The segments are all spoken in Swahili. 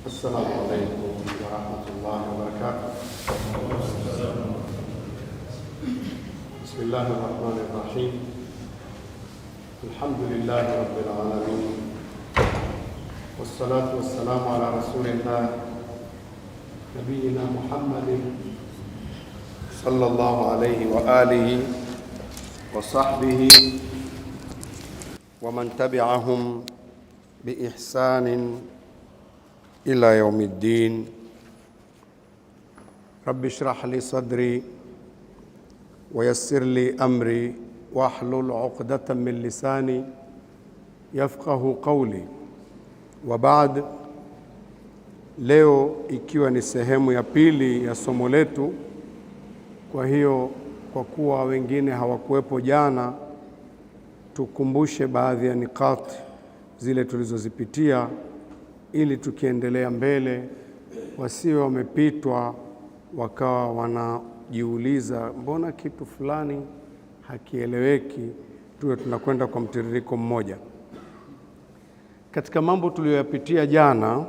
السلام عليكم ورحمة الله وبركاته. بسم الله الرحمن الرحيم. الحمد لله رب العالمين، والصلاة والسلام على رسول الله نبينا محمد صلى الله عليه وآله وصحبه ومن تبعهم بإحسان إلى يوم الدين. رب اشرح لي صدري ويسر لي أمري واحلل عقدة من لساني يفقه قولي. وبعد, leo ikiwa ni sehemu ya pili ya somo letu, kwa hiyo kwa kuwa wengine hawakuwepo jana, tukumbushe baadhi ya nikati zile tulizozipitia ili tukiendelea mbele wasiwe wamepitwa wakawa wanajiuliza mbona kitu fulani hakieleweki, tuwe tunakwenda kwa mtiririko mmoja. Katika mambo tuliyoyapitia jana,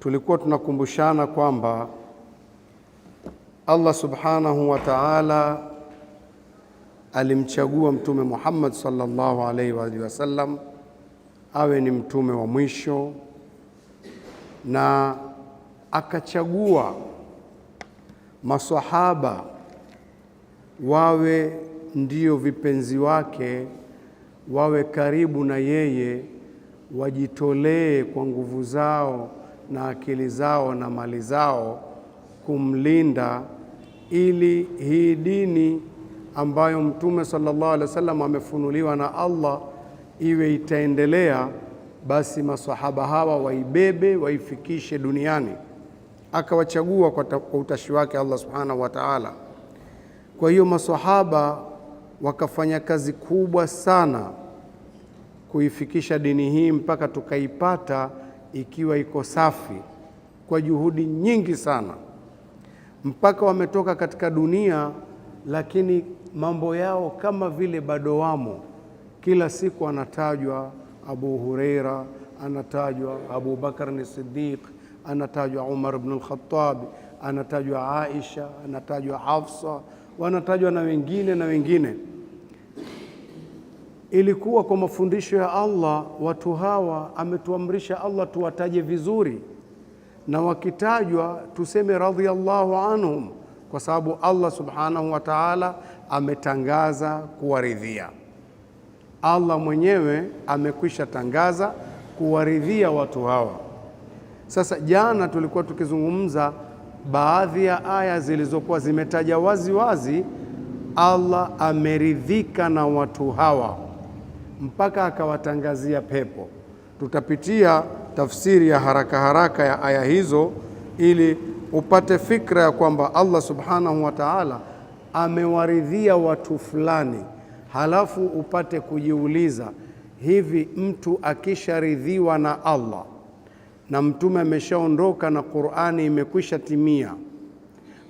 tulikuwa tunakumbushana kwamba Allah subhanahu wa ta'ala alimchagua Mtume Muhammad sallallahu alaihi wa sallam awe ni mtume wa mwisho, na akachagua maswahaba wawe ndio vipenzi wake, wawe karibu na yeye, wajitolee kwa nguvu zao na akili zao na mali zao kumlinda, ili hii dini ambayo Mtume sallallahu alaihi wasallam amefunuliwa na Allah iwe itaendelea, basi maswahaba hawa waibebe, waifikishe duniani. Akawachagua kwa utashi wake Allah subhanahu wa ta'ala. Kwa hiyo maswahaba wakafanya kazi kubwa sana kuifikisha dini hii mpaka tukaipata ikiwa iko safi, kwa juhudi nyingi sana, mpaka wametoka katika dunia, lakini mambo yao kama vile bado wamo. Kila siku anatajwa Abu Huraira, anatajwa Abu Bakar as-Siddiq, anatajwa Umar ibn al-Khattab, anatajwa Aisha, anatajwa Hafsa, wanatajwa na wengine na wengine. Ilikuwa kwa mafundisho ya Allah, watu hawa ametuamrisha Allah tuwataje vizuri, na wakitajwa tuseme radhiyallahu anhum, kwa sababu Allah subhanahu wa ta'ala ametangaza kuwaridhia. Allah mwenyewe amekwisha tangaza kuwaridhia watu hawa. Sasa jana tulikuwa tukizungumza baadhi ya aya zilizokuwa zimetaja wazi wazi Allah ameridhika na watu hawa mpaka akawatangazia pepo. Tutapitia tafsiri ya haraka haraka ya aya hizo ili upate fikra ya kwamba Allah subhanahu wa ta'ala amewaridhia watu fulani, halafu upate kujiuliza, hivi mtu akisharidhiwa na Allah na mtume ameshaondoka na Qur'ani imekwisha timia,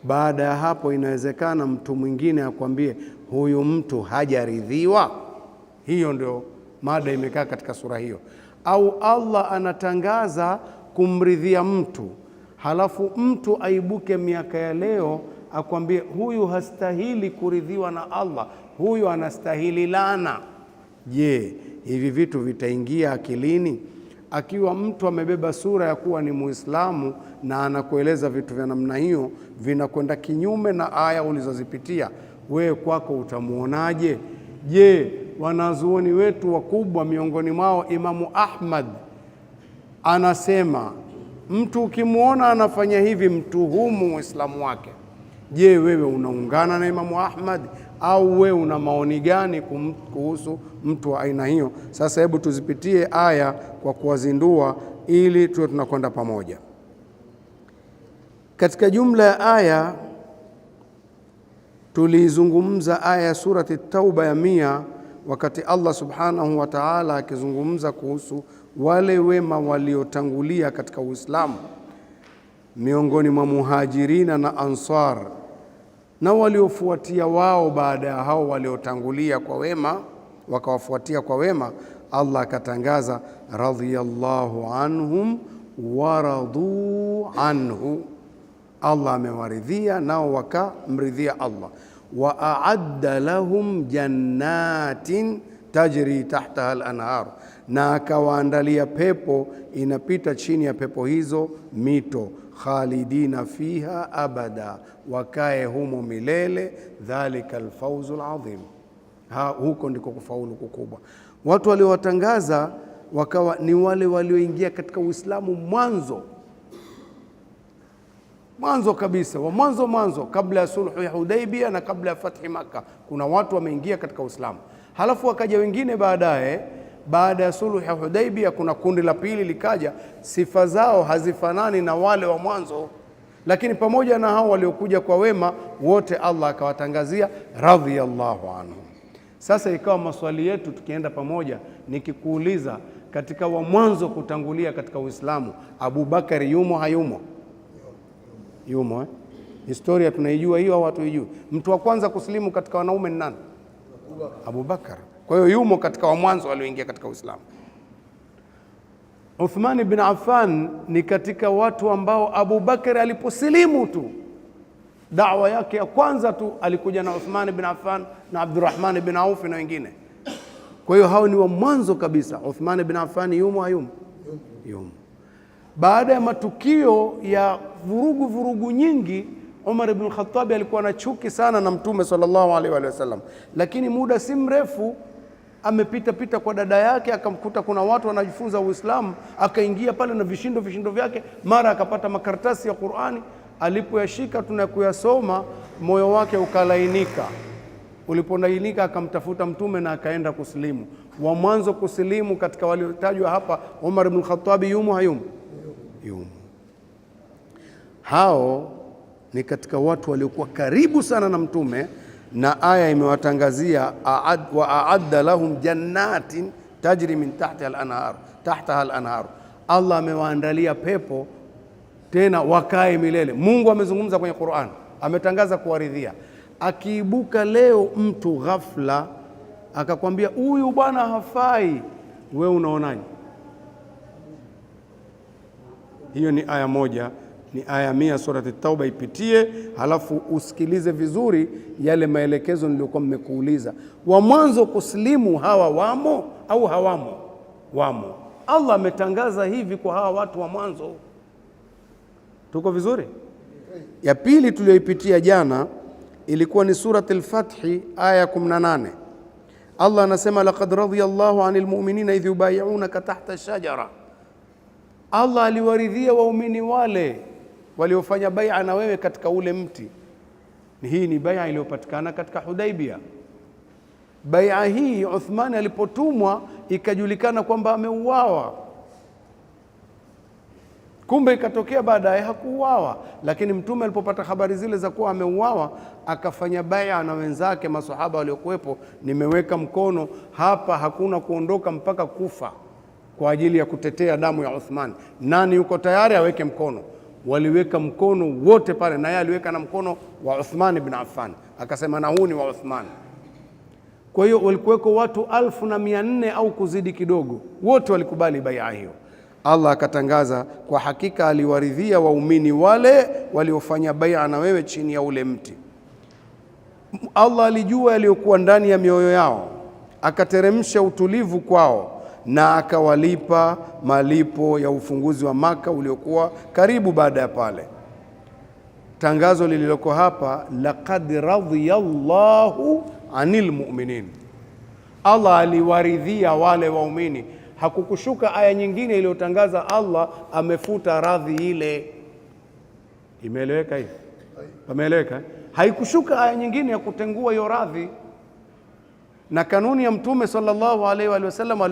baada ya hapo inawezekana mtu mwingine akwambie huyu mtu hajaridhiwa? Hiyo ndio mada imekaa katika sura hiyo. Au Allah anatangaza kumridhia mtu, halafu mtu aibuke miaka ya leo akwambie huyu hastahili kuridhiwa na Allah, huyu anastahili laana. Je, hivi vitu vitaingia akilini? Akiwa mtu amebeba sura ya kuwa ni Muislamu na anakueleza vitu vya namna hiyo vinakwenda kinyume na aya ulizozipitia, wewe kwako utamuonaje? Je, wanazuoni wetu wakubwa, miongoni mwao Imamu Ahmad anasema mtu ukimuona anafanya hivi mtuhumu Uislamu wake. Je, wewe unaungana na Imamu Ahmad au wewe una maoni gani kuhusu mtu wa aina hiyo? Sasa hebu tuzipitie aya kwa kuwazindua ili tuwe tunakwenda pamoja. Katika jumla ya aya tulizungumza aya surati Tauba ya 100, wakati Allah subhanahu wa ta'ala akizungumza kuhusu wale wema waliotangulia katika Uislamu miongoni mwa muhajirina na ansar, na waliofuatia wao baada ya hao waliotangulia kwa wema wakawafuatia kwa wema. Allah akatangaza radhiyallahu anhum wa radu anhu, Allah amewaridhia nao wakamridhia Allah. Wa a'adda lahum jannatin tajri tahtaha al-anhar, na akawaandalia pepo inapita chini ya pepo hizo mito, khalidina fiha abada, wakae humo milele. Dhalika alfawzul adhim, huko ndiko kufaulu kukubwa. Watu waliowatangaza wakawa ni wale walioingia katika Uislamu mwanzo kabisa, wa mwanzo kabla ya sulhu ya Hudaybiyah na kabla ya fathi Makkah. Kuna watu wameingia katika Uislamu, halafu wakaja wengine baadaye. Baada ya sulhu ya Hudaybiyah kuna kundi la pili likaja, sifa zao hazifanani na wale wa mwanzo, lakini pamoja na hao waliokuja kwa wema wote Allah akawatangazia radhiyallahu anhu. Sasa ikawa maswali yetu tukienda pamoja, nikikuuliza katika wa mwanzo kutangulia katika Uislamu, Abu Bakari yumo hayumo? Yumo. Historia tunaijua hiyo au hatuijui? Mtu wa kwanza kusilimu katika wanaume ni nani? Abu Bakar. Kwa hiyo yumo katika wa mwanzo walioingia katika Uislamu. Uthman ibn Affan ni katika watu ambao Abu Bakar aliposilimu tu, da'wa yake ya kwanza tu alikuja na Uthman ibn Affan na Abdurrahman ibn Auf na wengine. Kwa hiyo hao ni wa mwanzo kabisa. Uthman ibn Affan yumo hayumo? Yumo. Baada ya matukio ya vurugu nyingi, Umar ibn Khattab alikuwa na chuki sana na Mtume sallallahu alaihi wa sallam, lakini muda si mrefu amepita kwa dada yake, akamkuta kuna watu wanajifunza Uislamu, akaingia pale na vishindo vyake, mara akapata makaratasi ya Qur'ani. Alipoyashika tunakuyasoma, moyo wake ukalainika. Uliponainika akamtafuta Mtume na akaenda kusilimu. Wa mwanzo kusilimu katika waliotajwa hapa, Umar ibn Khattab yumo hayumo? Yumo. Hao ni katika watu waliokuwa karibu sana na Mtume, na aya imewatangazia wa a'adda lahum jannatin tajri min tahtaha al-anhar. Allah amewaandalia pepo tena wakae milele. Mungu amezungumza kwenye Qur'an, ametangaza kuwaridhia. Akiibuka leo mtu ghafla akakwambia huyu bwana hafai, wewe unaonaje? Hiyo ni aya moja, ni aya 100 surati at-Tauba, ipitie halafu usikilize vizuri yale maelekezo niliyokuwa mmekuuliza. Wa mwanzo kuslimu hawa wamo au hawamo? Wamo. Allah ametangaza hivi kwa hawa watu wa mwanzo. Tuko vizuri? Ya pili tuliyoipitia jana ilikuwa ni surati al-Fathi aya 18. Allah anasema laqad radiyallahu 'anil mu'minina idh yubay'unaka tahta ash-shajara. Allah aliwaridhia waumini wale waliofanya bai'a na wewe katika ule mti. Hii ni bai'a iliyopatikana katika Hudaybiyah. Bai'a hii Uthman alipotumwa ikajulikana kwamba ameuawa. Kumbe ikatokea baadaye hakuuawa, lakini Mtume alipopata habari zile za kuwa ameuawa akafanya bai'a na wenzake maswahaba waliokuwepo, nimeweka mkono hapa, hakuna kuondoka mpaka kufa kwa ajili ya kutetea damu ya Uthman. Nani yuko tayari aweke mkono? Waliweka mkono wote pale, na yeye aliweka na mkono wa Uthman ibn Affan, akasema na huu ni wa Uthman. Kwa hiyo walikuweko watu 1400 au kuzidi kidogo, wote walikubali bai'a hiyo. Allah akatangaza kwa hakika aliwaridhia waumini wale waliofanya bai'a na wewe chini ya ule mti. Allah alijua yaliyokuwa ndani ya mioyo yao, akateremsha utulivu kwao na akawalipa malipo ya ufunguzi wa Maka uliokuwa karibu baada ya pale. Tangazo lililoko hapa, laqad radiyallahu anil mu'minin, Allah aliwaridhia wale waumini. Hakukushuka aya nyingine iliyotangaza Allah amefuta radhi ile. Imeeleweka hivi? Pameeleweka? Haikushuka aya nyingine ya kutengua hiyo radhi. Na kanuni ya Mtume sallallahu alaihi wa sallam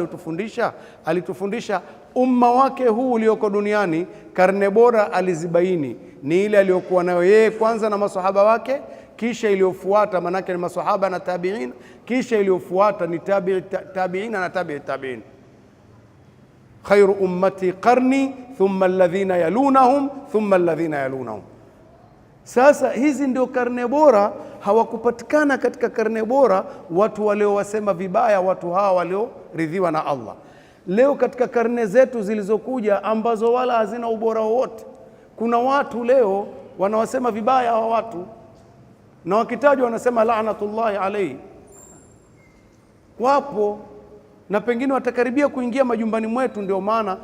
alitufundisha umma wake huu ulioko duniani, karne bora alizibaini ni ile aliyokuwa nayo yeye kwanza na maswahaba wake, kisha iliyofuata manake ni maswahaba na tabi'in, kisha iliyofuata ni tabi'ina na tabi'in. Khairu ummati qarni thumma alladhina yalunahum thumma alladhina yalunahum. Sasa hizi ndio karne bora. Hawakupatikana katika karne bora watu waliowasema vibaya watu hawa walioridhiwa na Allah. Leo katika karne zetu zilizokuja ambazo wala hazina ubora wowote, kuna watu leo wanawasema vibaya hawa watu, na wakitajwa wanasema laanatullahi alayhi. Wapo na pengine watakaribia kuingia majumbani mwetu. Ndio maana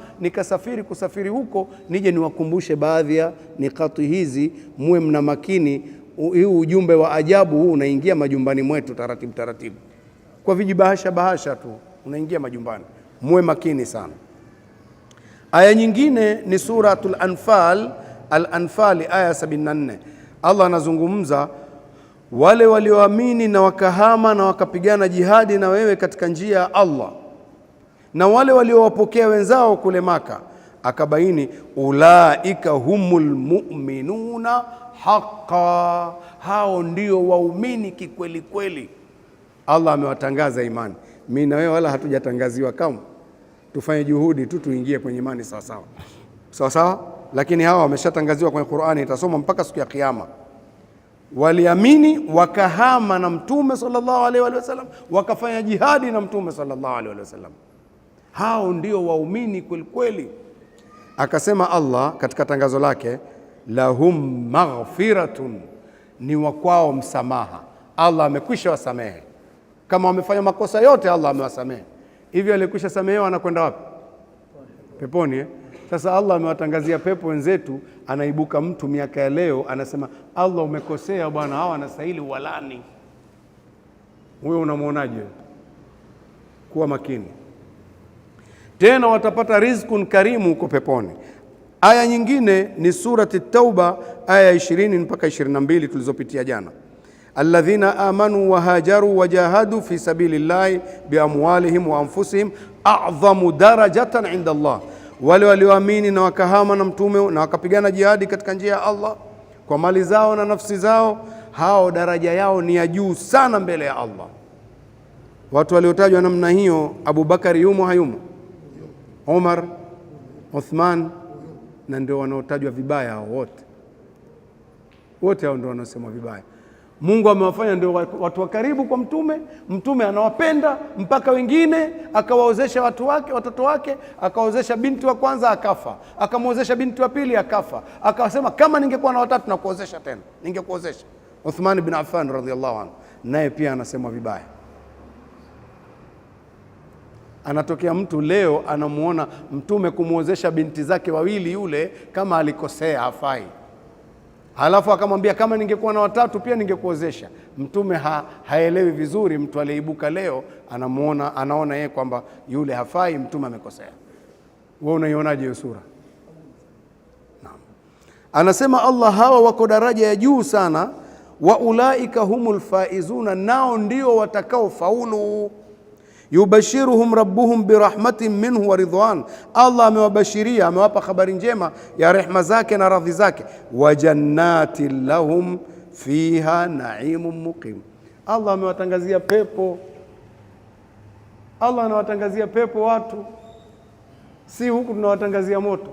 kusafiri huko nije niwakumbushe baadhi ya nikati hizi, muwe mna makini. Huu ujumbe wa ajabu huu unaingia majumbani mwetu taratibu taratibu, kwa vijibahasha tu unaingia majumbani, muwe makini sana. Aya nyingine ni suratul Anfal, Al-Anfal aya 74. Allah anazungumza wale walioamini na wakahama na wakapigana jihadi na wewe katika njia ya Allah, na wale waliowapokea wenzao kule Maka, akabaini ulaika humul mu'minuna haqqan, hao ndio waumini kikweli kweli. Allah amewatangaza imani. Mimi na wewe wala hatujatangaziwa kama, tufanye juhudi tu tuingie kwenye imani sawa sawa, lakini hawa wameshatangaziwa kwenye Qur'ani, itasoma mpaka siku ya Kiyama. Waliamini wakahama na Mtume sallallahu alaihi wasallam, wakafanya jihadi na Mtume sallallahu alaihi wasallam, hao ndio waumini kweli kweli. Akasema Allah katika tangazo lake, lahum maghfiratun, ni wakwao msamaha. Allah amekwisha wasamehe. Kama wamefanya makosa yote Allah amewasamehe. Hivyo alikwisha samehewa, anakwenda wapi? Peponi. Sasa Allah amewatangazia pepo wenzetu, anaibuka mtu miaka ya leo anasema Allah umekosea bwana, hawa anastahili walani. Wewe unamwonaje? Kuwa makini. Tena watapata rizqun karimu huko peponi. Aya nyingine ni surati Tauba aya 20 mpaka 22 tulizopitia jana. Alladhina amanu wa hajaru wa jahadu fi sabilillahi biamwalihim wa anfusihim a'dhamu darajatan inda Allah, wale walioamini na wakahama na Mtume na wakapigana jihadi katika njia ya Allah kwa mali zao na nafsi zao, hao daraja yao ni ya juu sana mbele ya Allah. Watu waliotajwa namna hiyo, Abu Bakari yumo hayumo? Umar, Uthman, na ndio wanaotajwa vibaya hao wote hao ndio wanaosemwa vibaya. Mungu amewafanya ndio watu wa karibu kwa Mtume. Mtume anawapenda mpaka wengine akawaozesha watoto wake, akawaozesha binti wa kwanza akafa, akamwozesha binti wa pili akafa, akasema kama ningekuwa na watatu na kuozesha tena ningekuozesha. Uthman bin Affan radhiallahu anhu naye pia anasemwa vibaya. Anatokea mtu leo anamuona Mtume kumwozesha binti zake wawili yule kama alikosea, hafai. Halafu akamwambia kama ningekuwa na watatu pia ningekuozesha. Mtume haelewi vizuri. Mtu aliyeibuka leo anaona yeye kwamba yule hafai, Mtume amekosea. Wewe unaionaje hiyo sura? Naam. Anasema Allah, hawa wako daraja ya juu sana. Wa ulaika humul faizuna, nao ndio watakao faulu. Yubashiruhum rabbuhum birahmatin minhu wa ridwan, Allah amewabashiria, amewapa habari njema ya rehma zake na radhi zake. Wa jannatin lahum fiha naimun muqim, Allah amewatangazia pepo. Allah anawatangazia pepo watu, si huku tunawatangazia moto.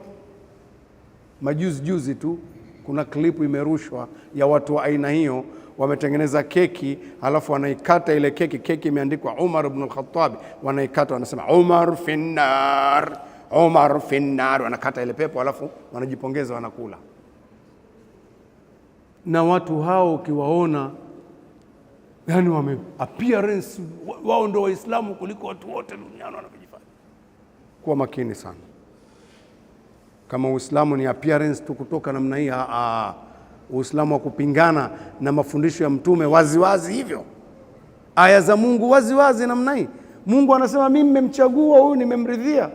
Juzi tu kuna klipu imerushwa ya watu wa aina hiyo, wametengeneza keki, halafu wanaikata ile keki imeandikwa Umar ibn al-Khattab, wanaikata wanasema Umar finnar, Umar finnar, wanakata ile pepo halafu wanajipongeza wanakula. Na watu hao ukiwaona, yani wame appearance wao ndio Waislamu kuliko watu wote duniani wanajifanya. Kuwa makini sana. Kama Uislamu ni appearance tu kutoka namna hii, Uislamu wa kupingana na mafundisho ya Mtume waziwazi hivyo, aya za Mungu waziwazi namna hii. Mungu anasema mimi nimemchagua huyu, nimemridhia.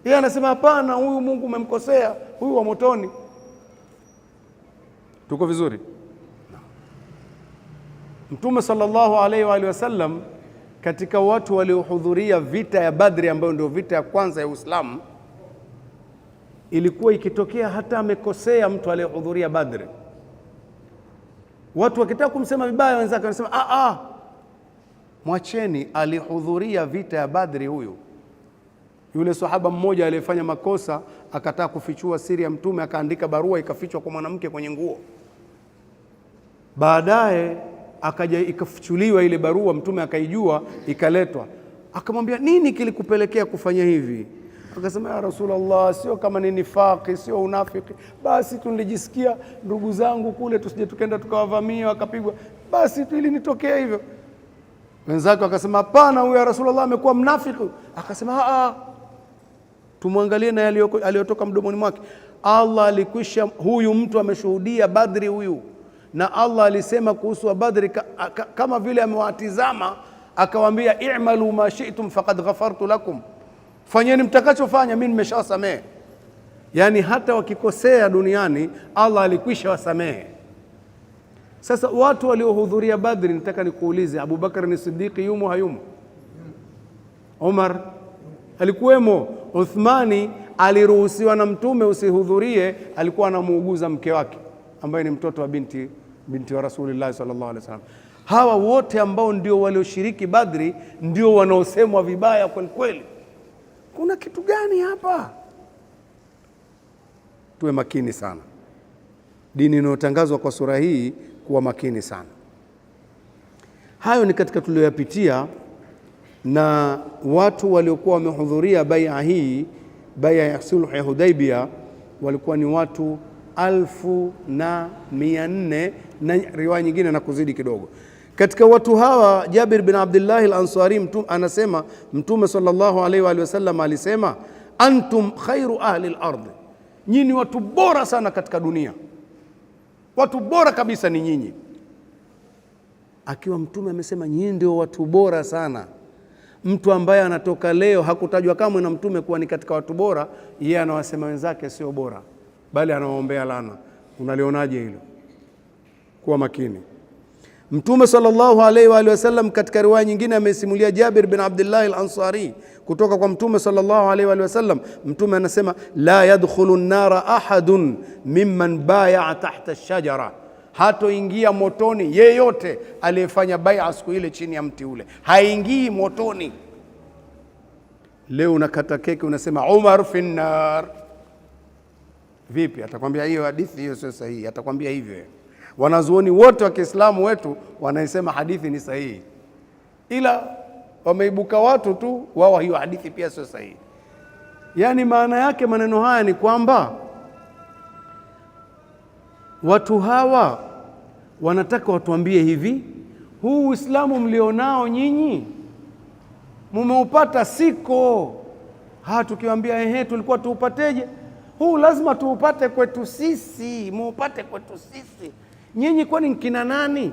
Yeye anasema hapana, huyu Mungu umemkosea, huyu wa motoni. Tuko vizuri? Mtume sallallahu alaihi wa alihi wasallam katika watu waliohudhuria vita ya Badri, ambayo ndio vita ya kwanza ya Uislamu, ilikuwa ikitokea hata amekosea mtu aliyehudhuria Badri, watu wakitaka kumsema vibaya wenzake wanasema mwacheni, alihudhuria vita ya Badri huyu. Yule sahaba mmoja aliyefanya makosa akataka kufichua siri ya Mtume, akaandika barua ikafichwa kwa mwanamke kwenye nguo. Baadaye akaja ikafuchuliwa ile barua, Mtume akaijua, ikaletwa. Akamwambia, nini kilikupelekea kufanya hivi? Akasema, ya Rasulullah, sio kama ni nifaki, sio unafiki, basi tu nilijisikia ndugu zangu kule tusije tukenda tukawavamia wakapigwa, basi tu ili nitokea hivyo. Wenzake wakasema, hapana, huyu ya Rasulullah amekuwa mnafiki. Akasema, tumwangalie na aliyotoka mdomoni mwake. Allah alikwisha, huyu mtu ameshuhudia Badri huyu, na Allah alisema kuhusu Badri kama vile amewatizama, akawaambia, i'malu ma shi'tum faqad ghafartu lakum, fanyeni mtakachofanya, mimi nimeshawasamehe. Yani hata wakikosea duniani Allah alikwisha wasamehe. Sasa watu waliohudhuria Badri, nataka nikuulize, Abu Bakar ni Siddiqi yumo hayumo? Umar alikuwemo. Uthmani aliruhusiwa na Mtume usihudhurie, alikuwa anamuuguza mke wake ambaye ni mtoto wa binti wa Rasulullah sallallahu alaihi wasallam. Hawa wote ambao ndio walioshiriki Badri ndio wanaosemwa vibaya kweli kweli. Kuna kitu gani hapa? Tuwe makini sana. Dini inayotangazwa kwa sura hii, kuwa makini sana. Hayo ni katika tulioyapitia, na watu waliokuwa wamehudhuria bai'a hii, bai'a ya sulhu ya Hudaybiyah, walikuwa ni watu 1400 na riwaya nyingine na kuzidi kidogo. Katika watu hawa Jabir bin Abdullah al-Ansari anasema Mtume sallallahu alaihi wa sallam alisema, antum khairu ahli al-ardh, nyinyi watu bora sana katika dunia, watu bora kabisa ni nyinyi. Akiwa Mtume amesema nyinyi ndio watu bora sana, mtu ambaye anatoka leo hakutajwa kamwe na Mtume kuwa ni katika watu bora, yeye anawasema wenzake sio bora, bali anawaombea laana. Unalionaje hilo? Kuwa makini. Mtume sallallahu alaihi wa sallam katika riwaya nyingine amesimulia Jabir bin Abdullah al-Ansari kutoka kwa Mtume sallallahu alaihi wa sallam. Mtume anasema, la yadkhulu an-nara ahadun mimman bai'a tahta ash-shajara, hatoingia motoni yeyote aliyefanya bai'a siku ile chini ya mti ule, haingii motoni. Leo unakata keki unasema Umar fi an-nar. Vipi? Atakwambia hiyo hadithi hiyo sio sahihi, atakwambia hivyo. Wanazuoni wote wa Kiislamu wetu wanaisema hadithi ni sahihi, ila wameibuka watu tu wao hiyo hadithi pia sio sahihi. Yani maana yake maneno haya ni kwamba watu hawa wanataka watuambie hivi, huu Uislamu mlionao nyinyi mumeupata siko. Tukiwaambia tulikuwa tuupateje? Huu lazima tuupate kwetu sisi, muupate kwetu sisi. Nyinyi kwani nkina nani?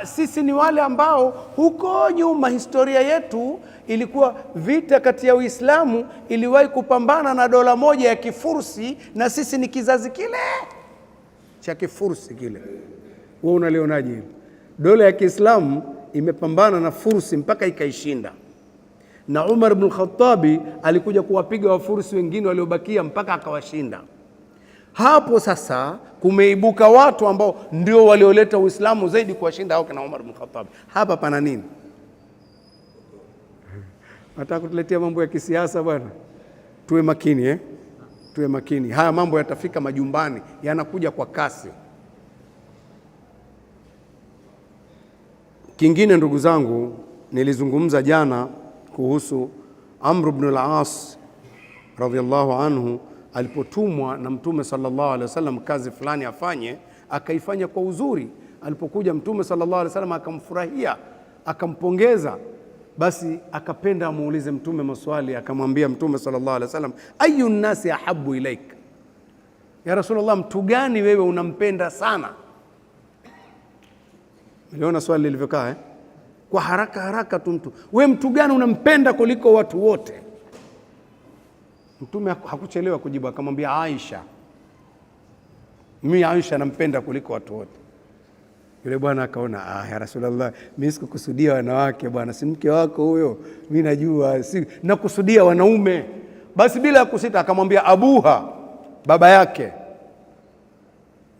Sisi ni wale ambao huko nyuma historia yetu ilikuwa vita kati ya Uislamu iliwahi kupambana na dola moja ya Kifursi, na sisi ni kizazi kile cha Kifursi kile. Wewe unalionaje hilo? Dola ya Kiislamu imepambana na Fursi mpaka ikaishinda, na Umar ibn Khattabi alikuja kuwapiga Wafursi wengine waliobakia mpaka akawashinda. Hapo sasa kumeibuka watu ambao ndio walioleta Uislamu zaidi kuwashinda hao kina Umar ibn Khattab. Hapa pana nini? Nataka kutuletea mambo ya kisiasa bwana. Tuwe makini tuwe makini. Haya mambo yatafika majumbani, yanakuja kwa kasi. Kingine ndugu zangu, nilizungumza jana kuhusu Amr ibn al-As radhiyallahu anhu alipotumwa na Mtume sallallahu alaihi wasallam kazi fulani afanye, akaifanya kwa uzuri. Alipokuja Mtume sallallahu alaihi wasallam akamfurahia, akampongeza, basi akapenda amuulize Mtume maswali. Akamwambia Mtume sallallahu alaihi wasallam, ayu nnasi ahabbu ilaik, ya Rasulullah, mtu gani wewe unampenda sana? Uliona swali lilivyokaa kwa haraka tu, wewe mtu gani unampenda kuliko watu wote? Mtume hakuchelewa kujibu, akamwambia Aisha. Mimi Aisha nampenda kuliko watu wote. Yule bwana akaona, ya Rasulullah, mimi sikukusudia wanawake bwana, si mke wako huyo, mimi najua, si nakusudia wanaume. Basi bila kusita akamwambia Abuha, baba yake.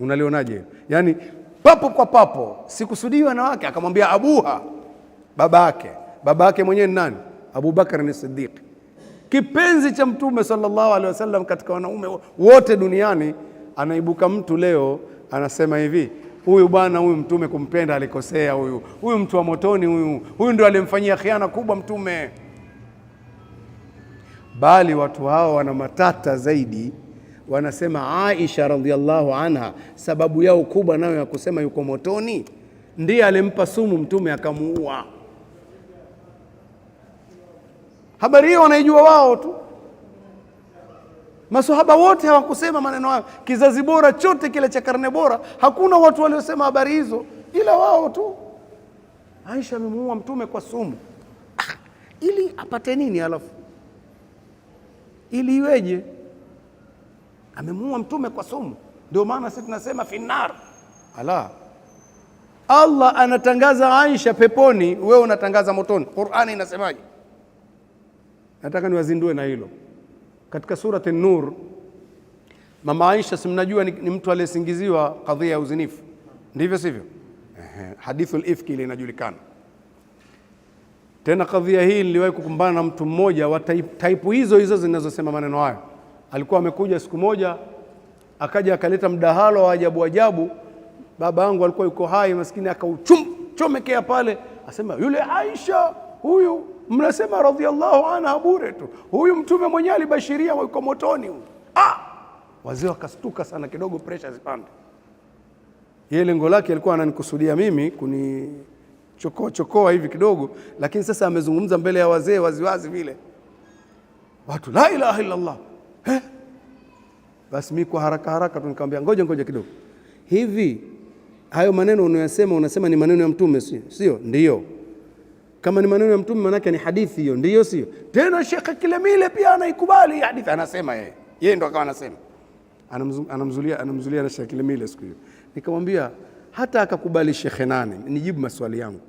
Unalionaje? Yani papo kwa papo, sikusudii wanawake, akamwambia Abuha, baba yake. Baba yake mwenyewe ni nani? Abu Bakar ni Siddiq, kipenzi cha Mtume sallallahu alaihi wasallam katika wanaume wote duniani. Anaibuka mtu leo anasema hivi, huyu bwana, huyu mtume kumpenda alikosea, huyu mtu wa motoni, huyu ndio alimfanyia khiana kubwa mtume. Bali watu hao wana matata zaidi. Wanasema Aisha radhiallahu anha sababu yao kubwa nayo ya kusema yuko motoni, ndiye alimpa sumu mtume akamuua. Habari hiyo wanaijua wao tu. Maswahaba wote hawakusema maneno hayo. Kizazi bora chote kile cha karne bora, hakuna watu waliosema habari hizo ila wao tu. Aisha amemuua mtume kwa sumu. Ili apate nini? Alafu ili iweje? Amemuua mtume kwa sumu. Ndio maana sisi tunasema finnar. Ala, Allah anatangaza Aisha peponi, wewe unatangaza motoni. Qur'ani inasemaje? Nataka niwazindue na hilo. Katika surati An-Nur, mama Aisha, si mnajua ni mtu aliyesingiziwa kadhia ya uzinifu, ndivyo sivyo? Hadithul ifki ile inajulikana. Tena kadhia hii niliwahi kukumbana na mtu mmoja wa type hizo zinazosema maneno hayo. Alikuwa amekuja siku moja, akaja akaleta mdahalo wa ajabu. Baba yangu alikuwa yuko hai, maskini akauchomekea pale, asema yule Aisha huyu mnasema radhiallahu anha bure tu, huyu mtume mwenyewe alibashiria yuko motoni huyu. Wazee wakastuka sana, kidogo pressure zipande. Yeye lengo lake alikuwa ananikusudia mimi kunichokoa hivi kidogo, lakini sasa amezungumza mbele ya wazee waziwazi vile, watu la ilaha illa Allah. Basi mimi kwa haraka tu nikamwambia ngoja kidogo, hivi hayo maneno unayosema unasema ni maneno ya mtume sio? Ndio. Kama ni maneno ya mtume manake ni hadithi hiyo, ndio sio? Tena Sheikh Kilemile pia anaikubali hadithi, anasema yeye ndo akawa anasema, anamzulia na Sheikh Kilemile siku hiyo. Nikamwambia hata akakubali Sheikh nani, nijibu maswali yangu,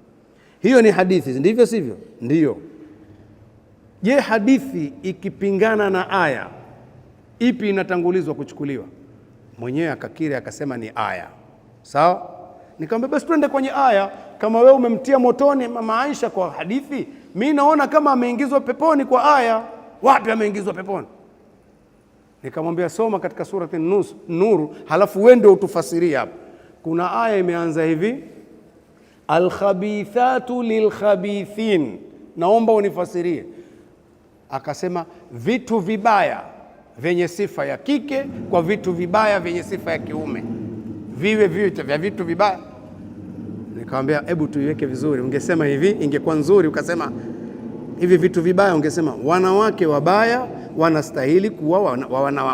hiyo ni hadithi, ndivyo sivyo? Ndio. Je, hadithi ikipingana na aya, ipi inatangulizwa kuchukuliwa? Mwenyewe akakiri akasema ni aya. Sawa? Nikamwambia basi twende kwenye aya. Kama wewe umemtia motoni mama Aisha kwa hadithi, mimi naona kama ameingizwa peponi kwa aya. Wapi ameingizwa peponi? Nikamwambia soma katika surati Nur, halafu wewe ndio utufasirie hapa. Kuna aya imeanza hivi, alkhabithatu lilkhabithin, naomba unifasirie. Akasema vitu vibaya vyenye sifa ya kike kwa vitu vibaya vyenye sifa ya kiume, viwe vya vitu vibaya. Nikamwambia hebu tuiweke vizuri, ungesema hivi ingekuwa nzuri, ukasema hivi vitu vibaya ungesema wanawake wabaya wanastahili kuwa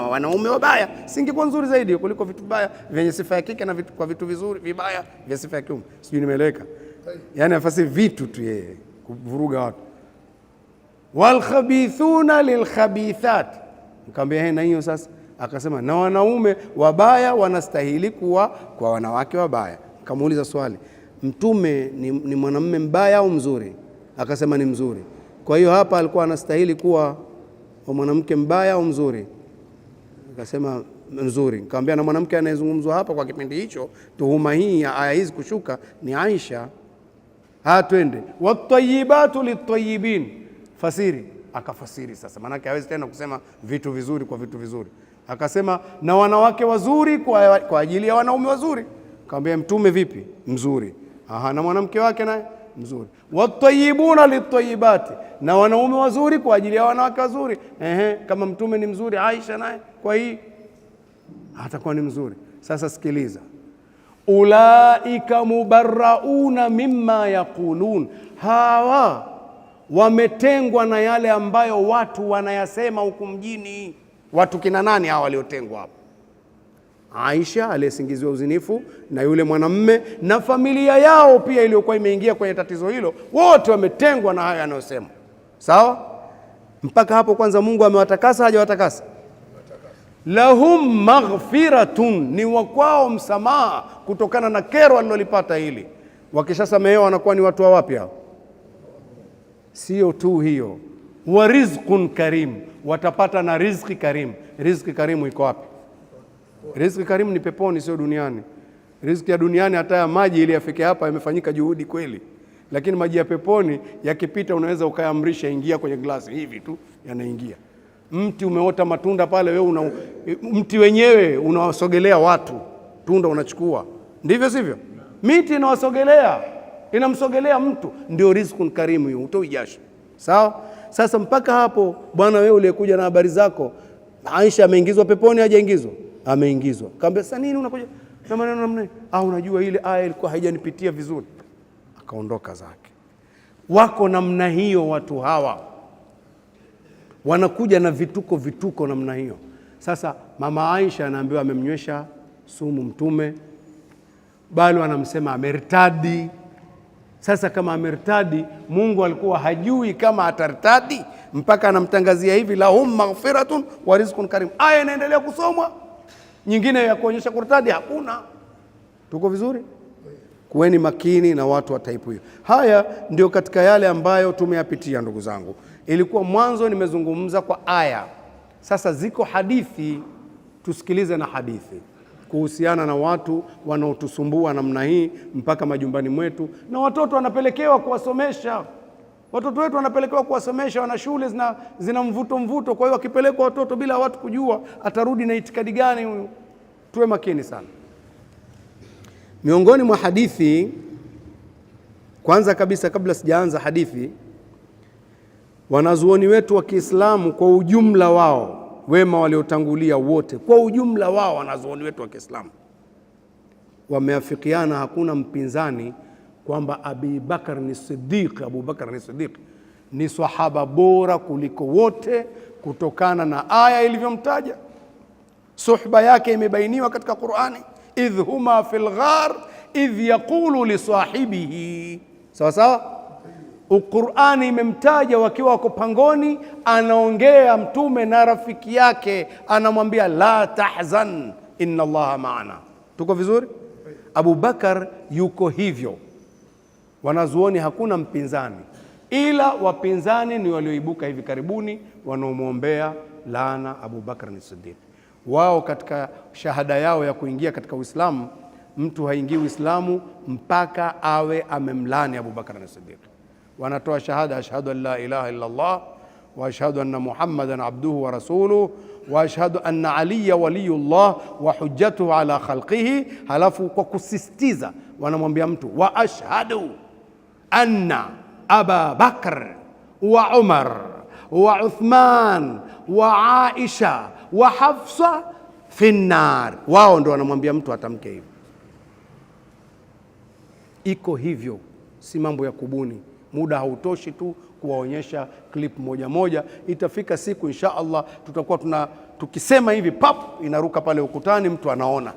wanaume wabaya, singekuwa nzuri zaidi kuliko vitu vibaya vyenye sifa ya kike na kwa vitu vizuri vibaya vya sifa ya kiume. Sijui nimeeleweka? Yani afasi vitu tu yeye kuvuruga watu. Wal khabithuna lil khabithat, nikamwambia na hiyo sasa. Akasema na wanaume wabaya wanastahili kuwa kwa wanawake wabaya. Nikamuuliza swali, mtume ni mwanamume mbaya au mzuri? Akasema ni mzuri. Kwa hiyo hapa alikuwa anastahili kuwa mwanamke mbaya au mzuri? Akasema mzuri. Nikamwambia na mwanamke anayezungumzwa hapa kwa kipindi hicho, tuhuma hii ya aya hizi kushuka, ni Aisha. Twende wat-tayyibatu lit-tayyibin, fasiri. Akafasiri sasa, maana yake hawezi tena kusema vitu vizuri kwa vitu vizuri. Akasema na wanawake wazuri kwa ajili ya wanaume wazuri. Nikamwambia mtume vipi? Mzuri. Na mwanamke wake naye mzuri. Wat-tayyibuna lit-tayyibati, na wanaume wazuri kwa ajili ya wanawake wazuri. Kama mtume ni mzuri, Aisha naye kwa hii atakuwa ni mzuri. Sasa sikiliza, ulaika mubarrauna mimma yaqulun, hawa wametengwa na yale ambayo watu wanayasema huku mjini. Watu kina nani hawa waliotengwa hapo? Aisha aliyesingiziwa uzinifu na yule mwanamume na familia yao pia iliyokuwa imeingia kwenye tatizo hilo, wote wametengwa na hayo yanayosema. Sawa? Mpaka hapo kwanza Mungu amewatakasa, hajawatakasa? Lahum maghfiratun, ni wakwao msamaha kutokana na kero alilolipata hili. Wakishasamehewa wanakuwa ni watu wa wapi hao? Sio tu hiyo, wa rizqun karim, watapata na riziki karim. Riziki karimu iko wapi? Riziki karimu ni peponi, sio duniani. Riziki ya duniani hata ya maji ili yafike hapa yamefanyika juhudi kweli, lakini maji ya peponi yakipita unaweza ukaamrisha ingia kwenye glasi hivi tu yanaingia. Mti umeota matunda pale, wewe mti wenyewe unawasogelea watu, tunda unachukua ndivyo sivyo? Miti inawasogelea, inamsogelea mtu, ndio rizqun karimu hiyo, utoi jasho. Sawa? Sasa mpaka hapo bwana, wewe uliyekuja na habari zako, Aisha ameingizwa peponi hajaingizwa? Ameingizwa. Kaambia sasa nini unakuja na maneno namna hii? Unajua ile aya ilikuwa haijanipitia vizuri. Akaondoka zake. Wako namna hiyo watu hawa, wanakuja na vituko namna hiyo. Sasa mama Aisha anaambiwa amemnywesha sumu Mtume, bali wanamsema amertadi. Sasa kama amertadi, Mungu alikuwa hajui kama atartadi mpaka anamtangazia hivi, lahum maghfiratun wa rizqun karim. Aya inaendelea kusomwa, nyingine ya kuonyesha kurtadi hakuna. Tuko vizuri? Kuweni makini na watu wa type hiyo. Haya ndio katika yale ambayo tumeyapitia ndugu zangu. Ilikuwa mwanzo nimezungumza kwa aya, sasa ziko hadithi, tusikilize na hadithi kuhusiana na watu wanaotusumbua namna hii mpaka majumbani mwetu, na watoto wanapelekewa kuwasomesha. Watoto wetu wanapelekewa kuwasomesha, wana shule zina mvuto. Kwa hiyo wakipelekwa watoto bila watu kujua, atarudi na itikadi gani huyu? Tuwe makini sana. Miongoni mwa hadithi, kwanza kabisa kabla sijaanza hadithi, wanazuoni wetu wa Kiislamu kwa ujumla wao, wema waliotangulia wote kwa ujumla wao, wanazuoni wetu wa Kiislamu wameafikiana, hakuna mpinzani, kwamba Abu Bakar ni Siddiq ni sahaba bora kuliko wote, kutokana na aya ilivyomtaja. Suhba yake imebainiwa katika Qur'ani, idh huma fil ghar idh yaqulu li sahibihi. Sawa sawa. Qur'ani imemtaja wakiwa wako pangoni, anaongea Mtume na rafiki yake, anamwambia la tahzan inna Allaha ma'ana. Tuko vizuri? Abu Bakar yuko hivyo. Wanazuoni hakuna mpinzani, ila wapinzani ni walioibuka hivi karibuni wanaomwombea laana Abu Bakar ni Siddiq. Wao katika shahada yao ya kuingia katika Uislamu, mtu haingii Uislamu mpaka awe amemlani Abu Bakar ni Siddiq. Wanatoa shahada, ashhadu an la ilaha illa Allah wa ashhadu anna Muhammadan abduhu wa rasuluhu wa ashhadu anna Aliya waliyullah wa hujjatuhu ala khalqihi. Halafu kwa kusisitiza wanamwambia mtu, wa ashhadu anna Aba Bakr wa Umar wa Uthman wa Aisha wa Hafsa fi nnar. Wao ndio wanamwambia mtu atamke hivyo. Iko hivyo, si mambo ya kubuni. Muda hautoshi tu kuwaonyesha clip moja moja. Itafika siku insha Allah tutakuwa tukisema hivi pap, inaruka pale ukutani, mtu anaona.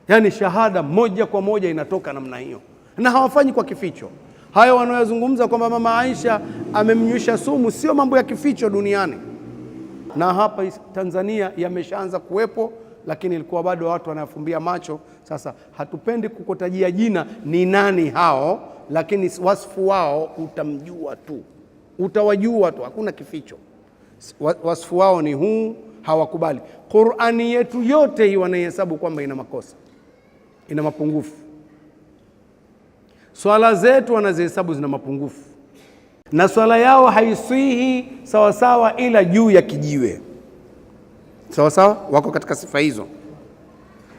Yani shahada moja kwa moja inatoka namna hiyo, na hawafanyi kwa kificho. Hayo wanayozungumza kwamba mama Aisha amemnywesha sumu, sio mambo ya kificho duniani, na hapa Tanzania yameshaanza kuwepo, lakini ilikuwa bado watu wanafumbia macho. Sasa hatupendi kukutajia jina ni nani hao, lakini wasfu wao utamjua tu, utawajua tu, hakuna kificho. Wasfu wao ni huu, hawakubali. Qur'ani yetu yote hii wanaihesabu kwamba ina makosa, ina mapungufu. Swala zetu wanazihesabu zina mapungufu, na swala yao haisihi sawa sawa ila juu ya kijiwe. Sawa sawa, wako katika sifa hizo.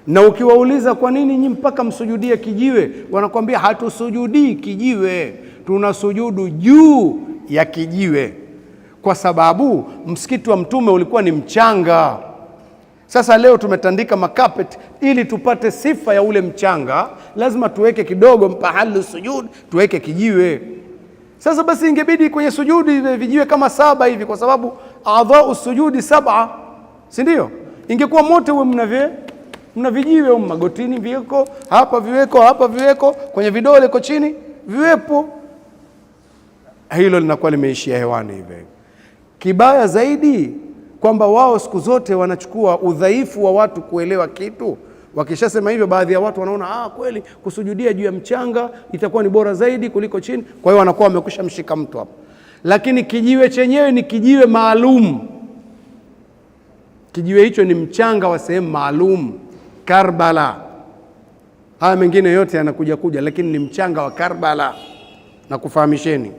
Na ukiwauliza kwa nini nyinyi mpaka msujudie kijiwe, wanakuambia hatusujudii kijiwe, tunasujudu juu ya kijiwe, kwa sababu msikiti wa Mtume ulikuwa ni mchanga. Sasa leo tumetandika makapeti ili tupate sifa ya ule mchanga, lazima tuweke kidogo mpahali sujud, tuweke kijiwe. Sasa basi ingebidi kwenye sujudi vijiwe kama 7 hivi, kwa sababu adhau sujudi 7, si ndio? Ingekuwa mote uwe mna vijiwe magotini viweko, hapa viweko, hapa viweko, kwenye vidole kwa chini viwepo. Hilo linakuwa limeishia hewani hivi. Kibaya zaidi kwamba wao siku zote wanachukua udhaifu wa watu kuelewa kitu. Wakishasema hivyo, baadhi ya watu wanaona kweli kusujudia juu ya mchanga itakuwa ni bora zaidi kuliko chini. Kwa hiyo wanakuwa wamekwisha mshika mtu hapo. Lakini kijiwe chenyewe ni kijiwe maalum. Kijiwe hicho ni mchanga wa sehemu maalum, Karbala. Haya mengine yote yanakuja, lakini ni mchanga wa Karbala. Na kufahamisheni,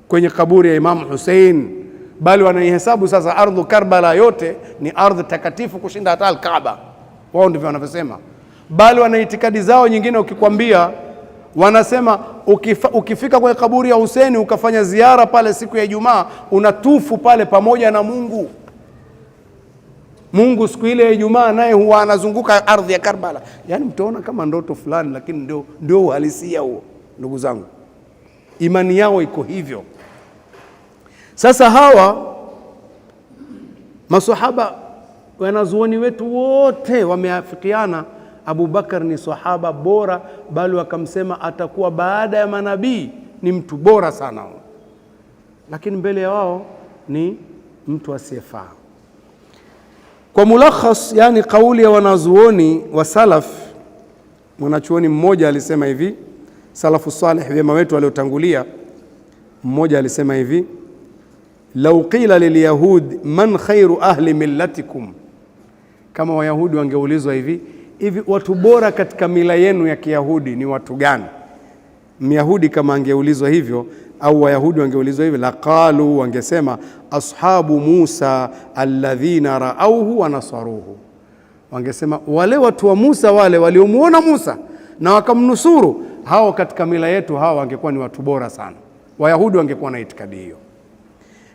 kwenye kaburi ya Imam Hussein, bali wanaihesabu sasa ardhu Karbala yote ni ardhi takatifu kushinda hata Al-Kaaba. Wao ndivyo wanavyosema. bali wana itikadi zao nyingine. Ukikwambia, wanasema ukifika kwenye kaburi ya Husaini ukafanya ziara pale siku ya Ijumaa, unatufu pale pamoja na Mungu. Mungu siku ile ya Ijumaa naye huwa anazunguka ardhi ya Karbala. Yaani mtaona kama ndoto fulani, lakini ndio uhalisia huo. Ndugu zangu, imani yao iko hivyo. Sasa hawa maswahaba, wanazuoni wetu wote wameafikiana Abu Bakar ni sahaba bora, bali wakamsema atakuwa baada ya manabii ni mtu bora sana, lakini mbele ya wao ni mtu asiyefaa. Kwa mulakhas, yani kauli ya wanazuoni wa salaf, mwanachuoni mmoja alisema hivi, salafu salih, wema wetu waliotangulia, mmoja alisema hivi: lau qila lilyahud man khairu ahli millatikum, kama Wayahudi wangeulizwa hivi watu bora katika mila yenu ya Kiyahudi ni watu gani? Myahudi kama angeulizwa hivyo, au Wayahudi wangeulizwa hivyo, laqalu, wangesema ashabu Musa alladhina raauhu wa nasaruhu, wangesema wale watu wa Musa, wale waliomuona Musa na wakamnusuru, hao katika mila yetu hao wangekuwa ni watu bora sana. Wayahudi wangekuwa na itikadi hiyo.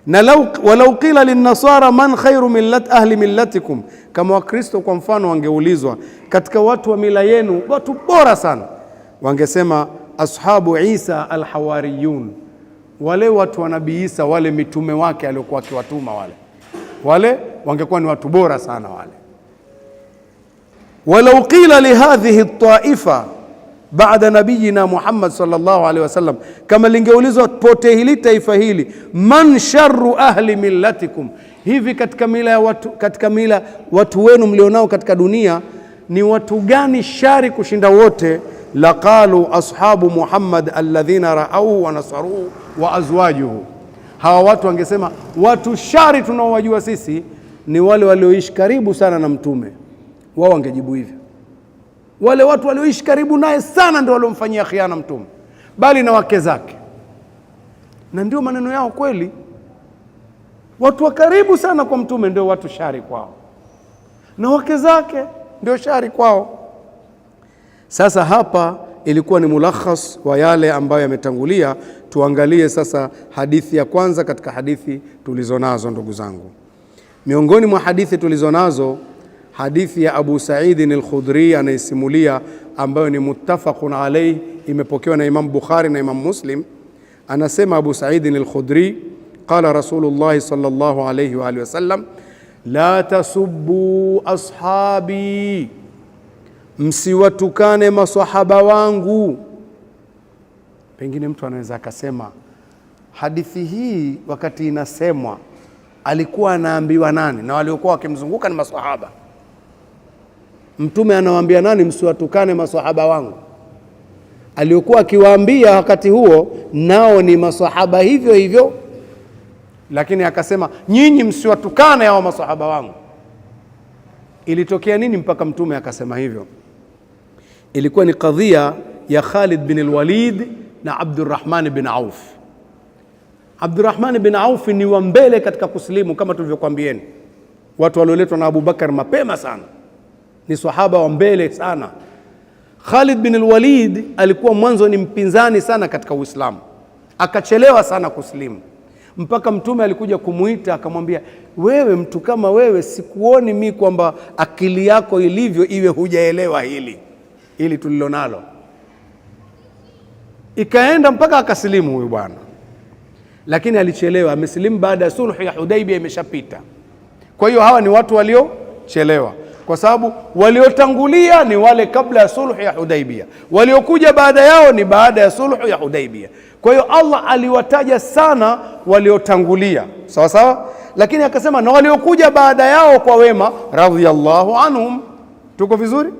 Na walau qila linnasara man khairu ahli millatikum, kama Wakristo kwa mfano wangeulizwa katika watu wa mila yenu watu bora sana, wangesema ashabu Isa alhawariyun, wale watu wa Nabii Isa, wale mitume wake aliokuwa akiwatuma, wale wangekuwa ni watu bora sana wale. Walau qila lihadhihi taifa baada nabiyina Muhammad sallallahu alaihi wasallam, kama lingeulizwa pote hili taifa hili, man sharru ahli millatikum, hivi katika mila watu wenu mlionao katika dunia ni watu gani shari kushinda wote? Laqalu ashabu Muhammad alladhina raauhu wa nasaruhu wa azwajuhu, hawa watu wangesema watu shari tunaowajua sisi ni wale walioishi karibu sana na mtume. Wao wangejibu hivyo, wale watu walioishi karibu naye sana ndio waliomfanyia khiana mtume, bali na wake zake. Na ndio maneno yao kweli, watu wa karibu sana kwa mtume ndio watu shari kwao, na wake zake ndio shari kwao. Sasa hapa ilikuwa ni mulakhas wa yale ambayo yametangulia. Tuangalie sasa hadithi ya kwanza katika hadithi tulizonazo, ndugu zangu. Miongoni mwa hadithi tulizonazo, hadithi ya Abu Sa'id al-Khudri anayesimulia, ambayo ni muttafaqun alayh, imepokewa na Imam Bukhari na Imam Muslim. Anasema Abu Sa'id al-Khudri, qala Rasulullah sallallahu alayhi wa alihi wasallam, la tasubbu ashabi, msiwatukane maswahaba wangu. Pengine mtu anaweza akasema hadithi hii wakati inasemwa alikuwa anaambiwa nani? Na waliokuwa wakimzunguka ni maswahaba. Mtume anawaambia nani msiwatukane maswahaba wangu? Aliokuwa akiwaambia wakati huo nao ni maswahaba hivyo hivyo, lakini akasema nyinyi msiwatukane hao maswahaba wangu. Ilitokea nini mpaka mtume akasema hivyo? Ilikuwa ni kadhia ya Khalid bin al-Walid na Abdurrahman bin Auf. Abdurrahman bin Auf ni wa mbele katika kusilimu, kama tulivyokuambieni, watu walioletwa na Abu Bakar mapema sana, ni sahaba wa mbele sana. Khalid bin al-Walid alikuwa mwanzo ni mpinzani sana katika Uislamu, akachelewa sana kusilimu, mpaka mtume alikuja kumuita akamwambia, wewe mtu kama wewe, sikuoni mimi kwamba akili yako ilivyo iwe hujaelewa hili tulilonalo. Ikaenda mpaka akasilimu huyu bwana, lakini alichelewa. Amesilimu baada ya sulhu ya Hudaybiyah imeshapita. Kwa hiyo hawa ni watu waliochelewa, kwa sababu waliotangulia ni wale kabla ya sulhu ya Hudaybiyah, waliokuja baada yao ni baada ya sulhu ya Hudaybiyah. Kwa hiyo Allah aliwataja sana waliotangulia, sawa sawa, lakini akasema na waliokuja baada yao kwa wema, radhiyallahu anhum. Tuko vizuri?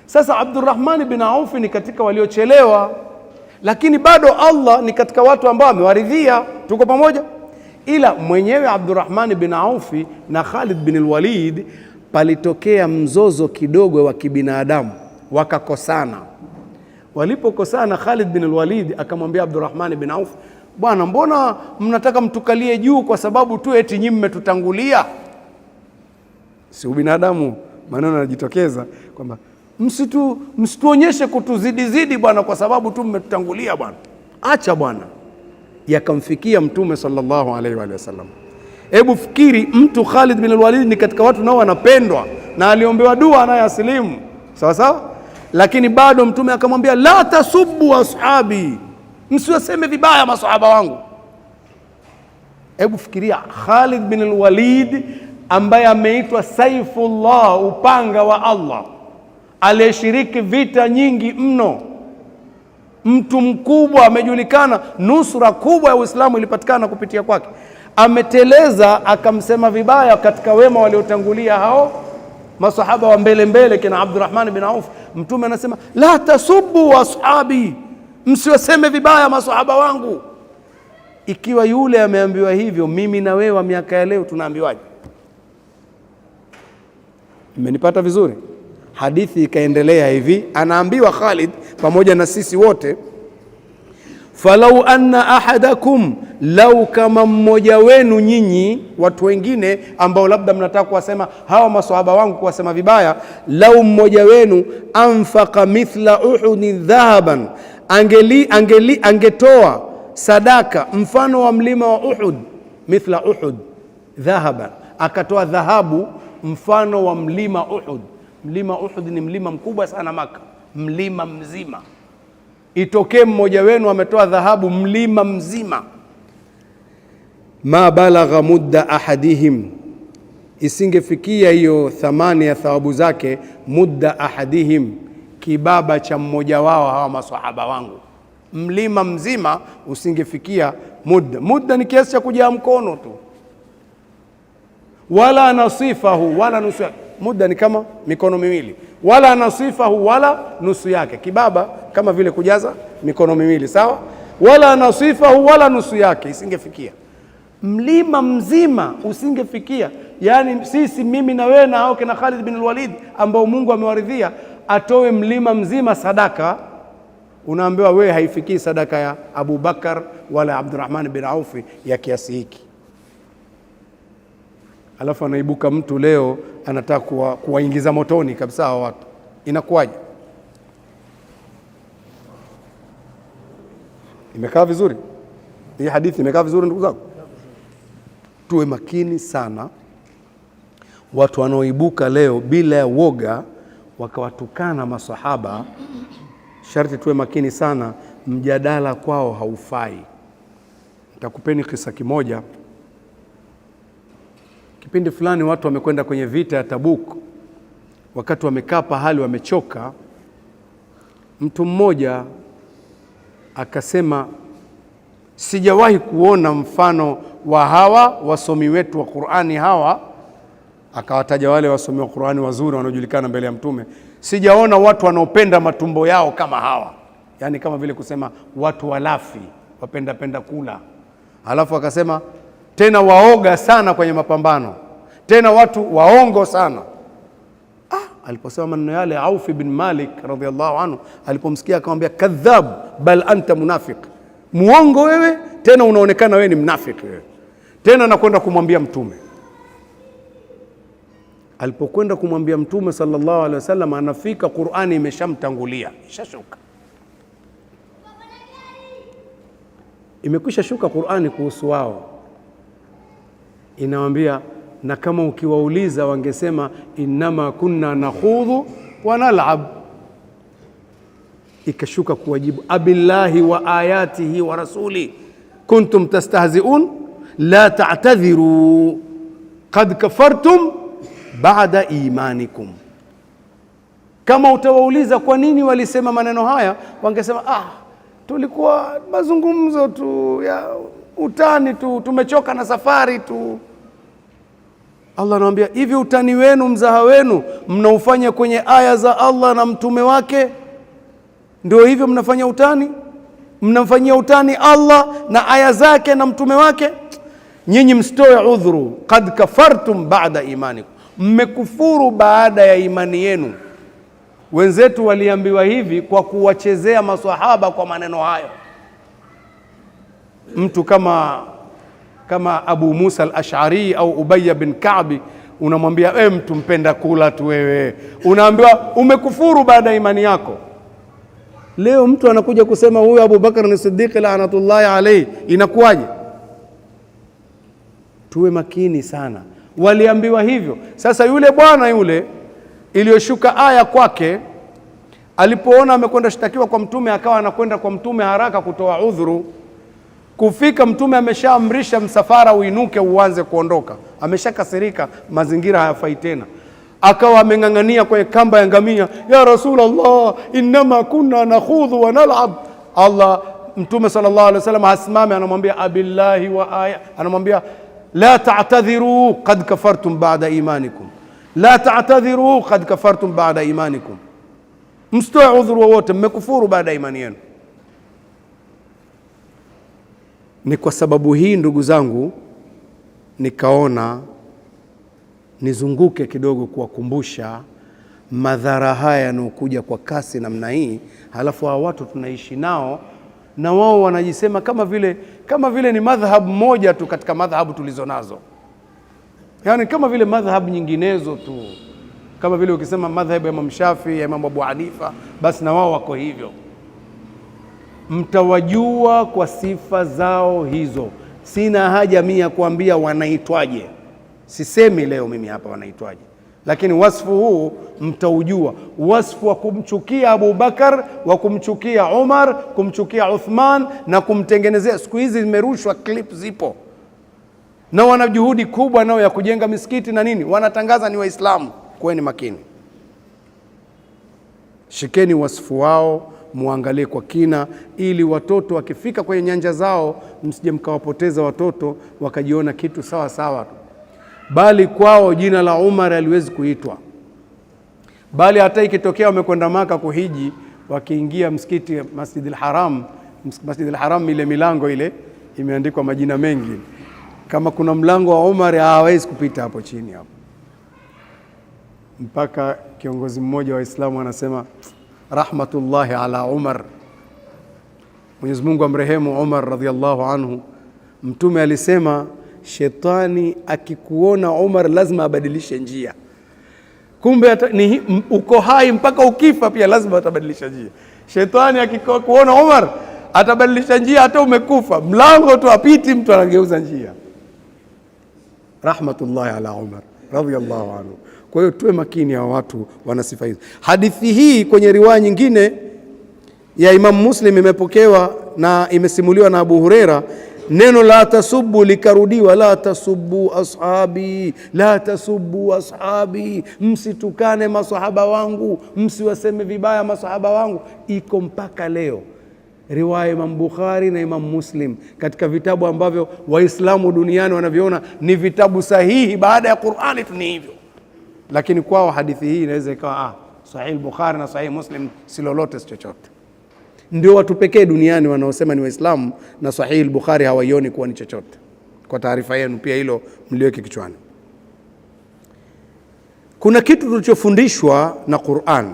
Sasa Abdurrahman bin Auf ni katika waliochelewa, lakini bado Allah ni katika watu ambao amewaridhia. Tuko pamoja? Ila mwenyewe Abdurrahman bin Auf na Khalid bin al-Walid palitokea mzozo kidogo wa kibinadamu, wakakosana. Walipokosana, Khalid bin al-Walid akamwambia Abdurrahman bin Auf, bwana, mbona mnataka mtukalie juu kwa sababu tu eti nyinyi mmetutangulia? Si ubinadamu, maneno yanajitokeza kwamba msituonyeshe kutuzidi bwana, kwa sababu tu mmetutangulia bwana, acha bwana. Yakamfikia Mtume sallallahu alaihi wa sallam. Hebu fikiri, mtu Khalid bin al-Walid ni katika watu nao wanapendwa na aliombewa dua anayasilimu, sawa sawa, lakini bado Mtume akamwambia la tasubbu ashabi, msiwaseme vibaya masahaba wangu. Hebu fikiria, Khalid bin al-Walid ambaye ameitwa Saifullah, upanga wa Allah, aliyeshiriki vita nyingi mno, mtu mkubwa, amejulikana, nusra kubwa ya Uislamu ilipatikana kupitia kwake, ameteleza akamsema vibaya katika wema waliotangulia hao masahaba wa mbele kina Abdurrahman bin Auf. Mtume anasema la tasubbu ashabi, msiwaseme vibaya masahaba wangu. Ikiwa yule ameambiwa hivyo, mimi na wewe wa miaka ya leo tunaambiwaje? Mmenipata vizuri? Hadithi ikaendelea hivi, anaambiwa Khalid pamoja na sisi wote, falau anna ahadakum, lau kama mmoja wenu nyinyi watu wengine ambao labda mnataka kuwasema hawa maswahaba wangu, kuwasema vibaya, lau mmoja wenu anfaqa mithla uhudin dhahaban, angetoa sadaka mfano wa mlima wa Uhud, mithla Uhud dhahaban, akatoa dhahabu mfano wa mlima Uhud. Mlima Uhud ni mlima mkubwa sana Maka, mlima mzima. Itokee mmoja wenu ametoa dhahabu mlima mzima, ma balagha mudda ahadihim, isingefikia hiyo thamani ya thawabu zake, mudda ahadihim, kibaba cha mmoja wao hawa maswahaba wangu. Mlima mzima usingefikia mudda. Mudda ni kiasi cha kujaa mkono tu, wala nasifahu, wala nusu yake. Mudda ni kama mikono miwili, wala nasifahu, wala nusu yake. Kibaba kama vile kujaza mikono miwili, sawa, wala nasifahu, wala nusu yake, isingefikia. Mlima mzima usingefikia. Yani sisi, mimi na wewe na hao kina Khalid bin al-Walid ambao Mungu amewaridhia, atoe mlima mzima sadaka, unaambiwa wewe haifikii sadaka ya Abu Bakar wala Abdurrahman bin Auf ya kiasi hiki. Alafu anaibuka mtu leo anataka kuwaingiza motoni kabisa hao watu. Inakuwaje? Imekaa vizuri hii hadithi? Imekaa vizuri ndugu zangu? Tuwe makini sana watu wanaoibuka leo bila ya woga wakawatukana masahaba. Sharti tuwe makini sana, mjadala kwao haufai. Nitakupeni kisa kimoja. Kipindi fulani watu wamekwenda kwenye vita ya Tabuk. Wakati wamekaa pahali wamechoka, mtu mmoja akasema, sijawahi kuona mfano wa hawa wasomi wetu wa Qur'ani hawa. Akawataja wale wasomi wa Qur'ani wazuri wanaojulikana mbele ya Mtume. Sijaona watu wanaopenda matumbo yao kama hawa. Yani kama vile kusema watu walafi, wapenda kula. Alafu akasema tena waoga sana kwenye mapambano, tena watu waongo sana. Aliposema maneno yale, Auf bin Malik radhiallahu anhu alipomsikia akamwambia, kadhab bal anta munafiq, muongo wewe, tena unaonekana wewe ni mnafiki wewe. Tena nakwenda kumwambia Mtume. Alipokwenda kumwambia Mtume sallallahu alaihi wasallam, anafika Qur'ani imeshamtangulia, ishashuka, imekwisha shuka Qur'ani kuhusu wao. Inawambia, na kama ukiwauliza wangesema innama kunna nakhudhu wa nal'ab. Ikashuka kuwajibu, abillahi wa ayatihi wa rasuli kuntum tastahzi'un la ta'tadhiru qad kafartum ba'da imanikum. Kama utawauliza kwa nini walisema maneno haya, wangesema tulikuwa mazungumzo tu ya utani tu, tumechoka na safari tu. Allah anawaambia, hivi utani wenu, mzaha wenu mnaufanya kwenye aya za Allah na mtume wake? Ndio hivyo mnafanya utani? Mnamfanyia utani Allah na aya zake na mtume wake? Nyinyi msitoe udhuru, qad kafartum ba'da imanikum, mmekufuru baada ya imani yenu. Wenzetu waliambiwa hivi kwa kuwachezea maswahaba kwa maneno hayo. Mtu kama Abu Musa al-Ash'ari au Ubay bin Ka'b unamwambia mtu mpenda kula tu wewe, unaambiwa umekufuru baada ya imani yako. Leo mtu anakuja kusema huyu Abu Bakar ni Siddiq laanatullahi alayhi, inakuwaje? Tuwe makini sana. Waliambiwa hivyo. Sasa yule bwana yule iliyoshuka aya kwake, alipoona amekwenda shtakiwa kwa Mtume, akawa anakwenda kwa Mtume haraka kutoa udhuru. Kufika Mtume ameshaamrisha msafara uinuke uanze kuondoka, ameshakasirika, mazingira hayafai tena. Akawa ameng'ang'ania kwenye kamba ya ngamia, ya Rasulullah, inma kunna nakhudhu wa nal'ab. Mtume sallallahu alaihi wasallam hasimame, anamwambia abillahi wa aya, anamwambia la ta'tadhiru qad kafartum ba'da imanikum, la ta'tadhiru qad kafartum ba'da imanikum, msitoe udhuru wowote, mmekufuru baada ya imani yenu. Ni kwa sababu hii ndugu zangu, nikaona nizunguke kidogo kuwakumbusha madhara haya yanayokuja kwa kasi namna hii. Halafu hawa watu tunaishi nao na wao wanajisema kama vile ni madhhabu moja tu katika madhhabu tulizo nazo, yani kama vile madhhabu nyinginezo tu, kama vile ukisema madhhabu ya Imam Shafi, ya Imam Abu Hanifa, basi na wao wako hivyo. Mtawajua kwa sifa zao hizo. Sina haja mimi ya kuambia wanaitwaje, sisemi leo mimi hapa wanaitwaje, lakini wasfu huu mtaujua. Wasfu wa kumchukia Abu Bakar, wa kumchukia Umar, kumchukia Uthman na kumtengenezea. Siku hizi zimerushwa clip, zipo, na wana juhudi kubwa nao ya kujenga misikiti na nini, wanatangaza ni Waislamu. Kuweni makini, shikeni wasfu wao, muangalie kwa kina, ili watoto wakifika kwenye nyanja zao msije mkawapoteza watoto wakajiona kitu sawa sawa. Bali kwao jina la Umar haliwezi kuitwa, bali hata ikitokea wamekwenda Maka kuhiji, wakiingia msikiti Masjidil Haram, ile milango ile imeandikwa majina mengi, kama kuna mlango wa Umar hawezi kupita hapo chini hapo. Mpaka kiongozi mmoja wa Waislamu anasema rahmatullahi ala Umar, Mwenyezi Mungu amrehemu Umar radhiallahu anhu. Mtume alisema shetani akikuona Umar lazima abadilishe njia. Kumbe uko hai mpaka ukifa pia lazima atabadilisha njia. Shetani akikuona Umar atabadilisha njia, hata umekufa mlango tu apiti, mtu anageuza njia. Rahmatullahi ala Umar radhiallahu anhu. Kwa hiyo tuwe makini, ya watu wana sifa hizo. Hadithi hii kwenye riwaya nyingine ya Imam Muslim imepokewa na imesimuliwa na Abu Huraira. Neno la tasubbu likarudiwa, la tasubbu ashabi, la tasubbu ashabi, msitukane masahaba wangu, msiwaseme vibaya masahaba wangu. Iko mpaka leo riwaya Imam Bukhari na Imam Muslim, katika vitabu ambavyo Waislamu duniani wanaviona ni vitabu sahihi baada ya Qur'ani tu ni hivyo. Lakini kwao hadithi hii inaweza ikawa Sahih Bukhari na Sahih Muslim si lolote, si chochote. Ndio watu pekee duniani wanaosema ni Waislamu na Sahih Bukhari hawaioni kuwa ni chochote. Kwa taarifa yenu pia hilo mliweke kichwani. Kuna kitu tulichofundishwa na Qur'an.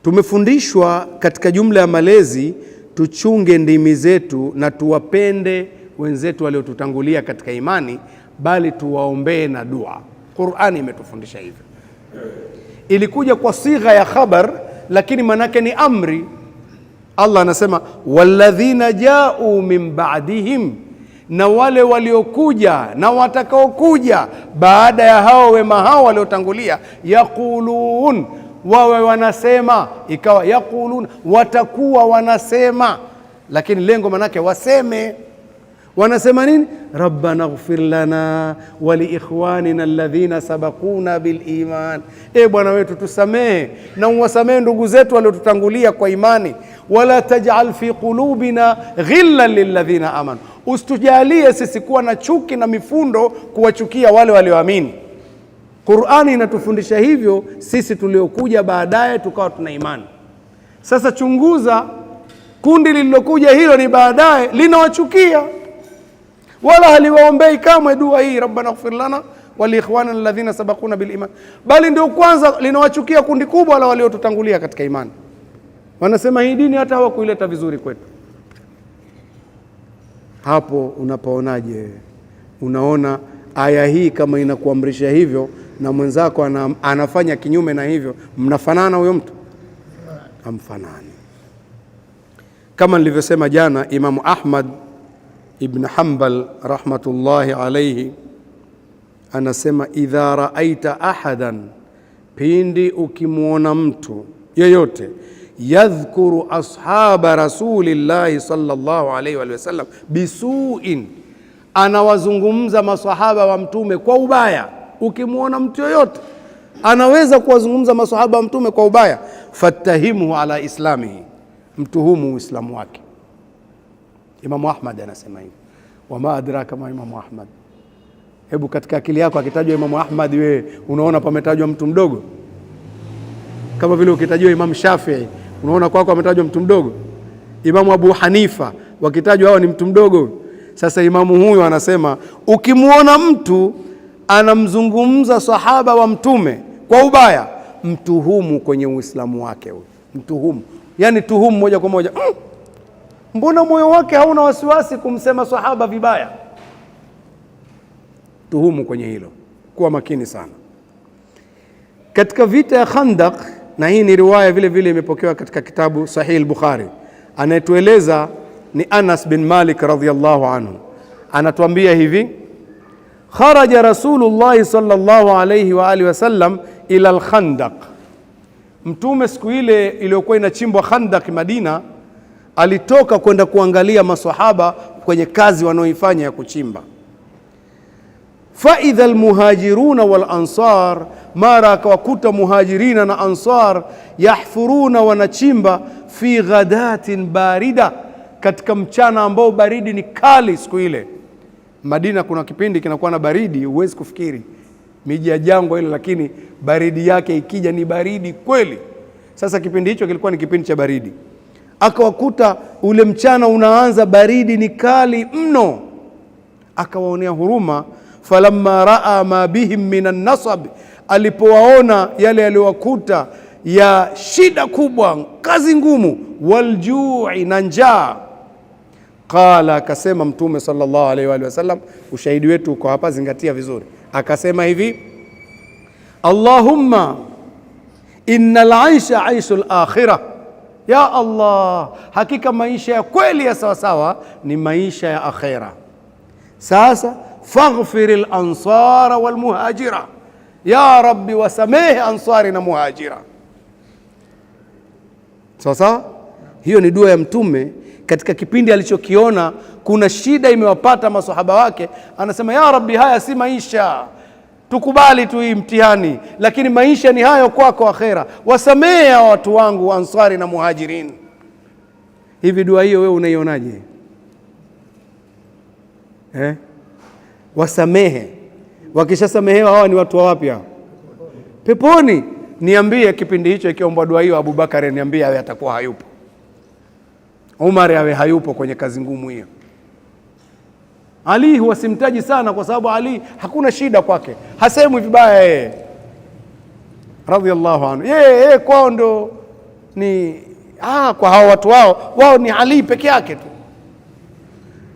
Tumefundishwa katika jumla ya malezi tuchunge ndimi zetu na tuwapende wenzetu waliotutangulia katika imani, bali tuwaombee na dua. Qur'ani imetufundisha hivyo. Ilikuja kwa sigha ya khabar, lakini manake ni amri. Allah anasema walladhina ja'u min ba'dihim, na wale waliokuja na watakaokuja baada ya hao wema hao waliotangulia, yaqulun, wawe wanasema. Ikawa yaqulun, watakuwa wanasema, lakini lengo manake waseme. Wanasema nini? Rabbana ighfir lana wa li ikhwanina alladhina sabaquna bil iman, Bwana wetu tusamehe na uwasamehe ndugu zetu waliotutangulia kwa imani. Wala taj'al fi qulubina ghillan lilladhina amanu, usitujalie sisi kuwa na chuki na mifundo kuwachukia wale walioamini. Qur'ani inatufundisha hivyo sisi tuliokuja baadaye tukawa tuna imani. Sasa chunguza, kundi lililokuja hilo ni baadaye linawachukia, wala haliwaombei kamwe dua hii rabbana ighfir lana wa li ikhwanina alladhina sabaquna bil iman, bali ndio kwanza linawachukia kundi kubwa la waliotutangulia katika imani. Wanasema hii dini hata hawakuileta vizuri kwetu. Hapo unapoonaje? Unaona aya hii kama inakuamrisha hivyo na mwenzako anafanya kinyume na hivyo, mnafanana huyo mtu? Hamfanani. Kama nilivyosema jana, Imamu Ahmad ibn Hanbal rahmatullahi alayhi anasema, idha raaita ahadan, pindi ukimuona mtu yeyote, yadhkuru ashaba rasulillahi sallallahu alayhi wa sallam bisuin, anawazungumza masahaba wa mtume kwa ubaya. Ukimuona mtu yoyote anaweza kuwazungumza masahaba wa mtume kwa ubaya, fattahimu ala islamihi, mtuhumu uislamu wake. Imamu Ahmad anasema hivi. Wama adraka ma Imamu Ahmad. Hebu katika akili yako akitajwa Imamu Ahmad, wewe unaona pametajwa mtu mdogo? Kama vile ukitajwa Imamu Shafi'i unaona kwako ametajwa mtu mdogo? Imamu Abu Hanifa wakitajwa hao ni mtu mdogo? Sasa imamu huyu anasema ukimuona mtu anamzungumza sahaba wa mtume kwa ubaya, mtuhumu kwenye uislamu wake huyo. Mtuhumu, yani tuhumu moja kwa moja. Mbona moyo wake hauna wasiwasi kumsema sahaba vibaya? Tuhumu kwenye hilo. Kuwa makini sana. Katika vita ya Khandaq, na hii ni riwaya vile vile imepokewa katika kitabu Sahih al-Bukhari, anayetueleza ni Anas bin Malik radhiyallahu anhu. Anatuambia hivi, kharaja Rasulullah sallallahu alayhi wa alihi wasallam ila al-Khandaq. Mtume siku ile iliyokuwa inachimbwa Khandaq Madina, alitoka kwenda kuangalia maswahaba kwenye kazi wanaoifanya ya kuchimba. Fa idha almuhajiruna wal ansar, mara akawakuta muhajirina na ansar, yahfuruna, wanachimba, fi ghadatin barida, katika mchana ambao baridi ni kali. Siku ile Madina kuna kipindi kinakuwa na baridi, huwezi kufikiri miji ya jangwa ile, lakini baridi yake ikija ni baridi kweli. Sasa kipindi hicho kilikuwa ni kipindi cha baridi. Akawakuta ule mchana unaanza, baridi ni kali mno. Akawaonea huruma. Falamma raa ma bihim minan nasab, alipowaona yale yaliyowakuta ya shida kubwa, kazi ngumu, waljui, na njaa, qala, akasema Mtume sallallahu alaihi wa sallam, ushahidi wetu uko hapa, zingatia vizuri. Akasema hivi, Allahumma innal aisha aishul akhirah, ya Allah, hakika maisha ya kweli ya sawasawa ni maisha ya akhira. Sasa faghfiril ansara wal muhajira, ya Rabbi, wasamehe ansari na muhajira. Sasa hiyo ni dua ya Mtume katika kipindi alichokiona kuna shida imewapata maswahaba wake. Anasema, ya Rabbi, haya si maisha, tukubali tu hii mtihani, lakini maisha ni hayo kwako akhera, wasamehe watu wangu ansari na muhajirin. Hivi dua hiyo wewe unaionaje? Wasamehe, wakishasamehewa hawa ni watu wa wapi hao? Peponi. Niambie kipindi hicho ikiombwa dua hiyo, Abubakar niambie awe atakuwa hayupo, Umar awe hayupo kwenye kazi ngumu hiyo. Ali huwa simtaji sana kwa sababu Ali hakuna shida kwake, hasemwi vibaya yeye radhiyallahu anhu. Yeye kwao ndo ni kwa hao watu wao ni Ali peke yake tu,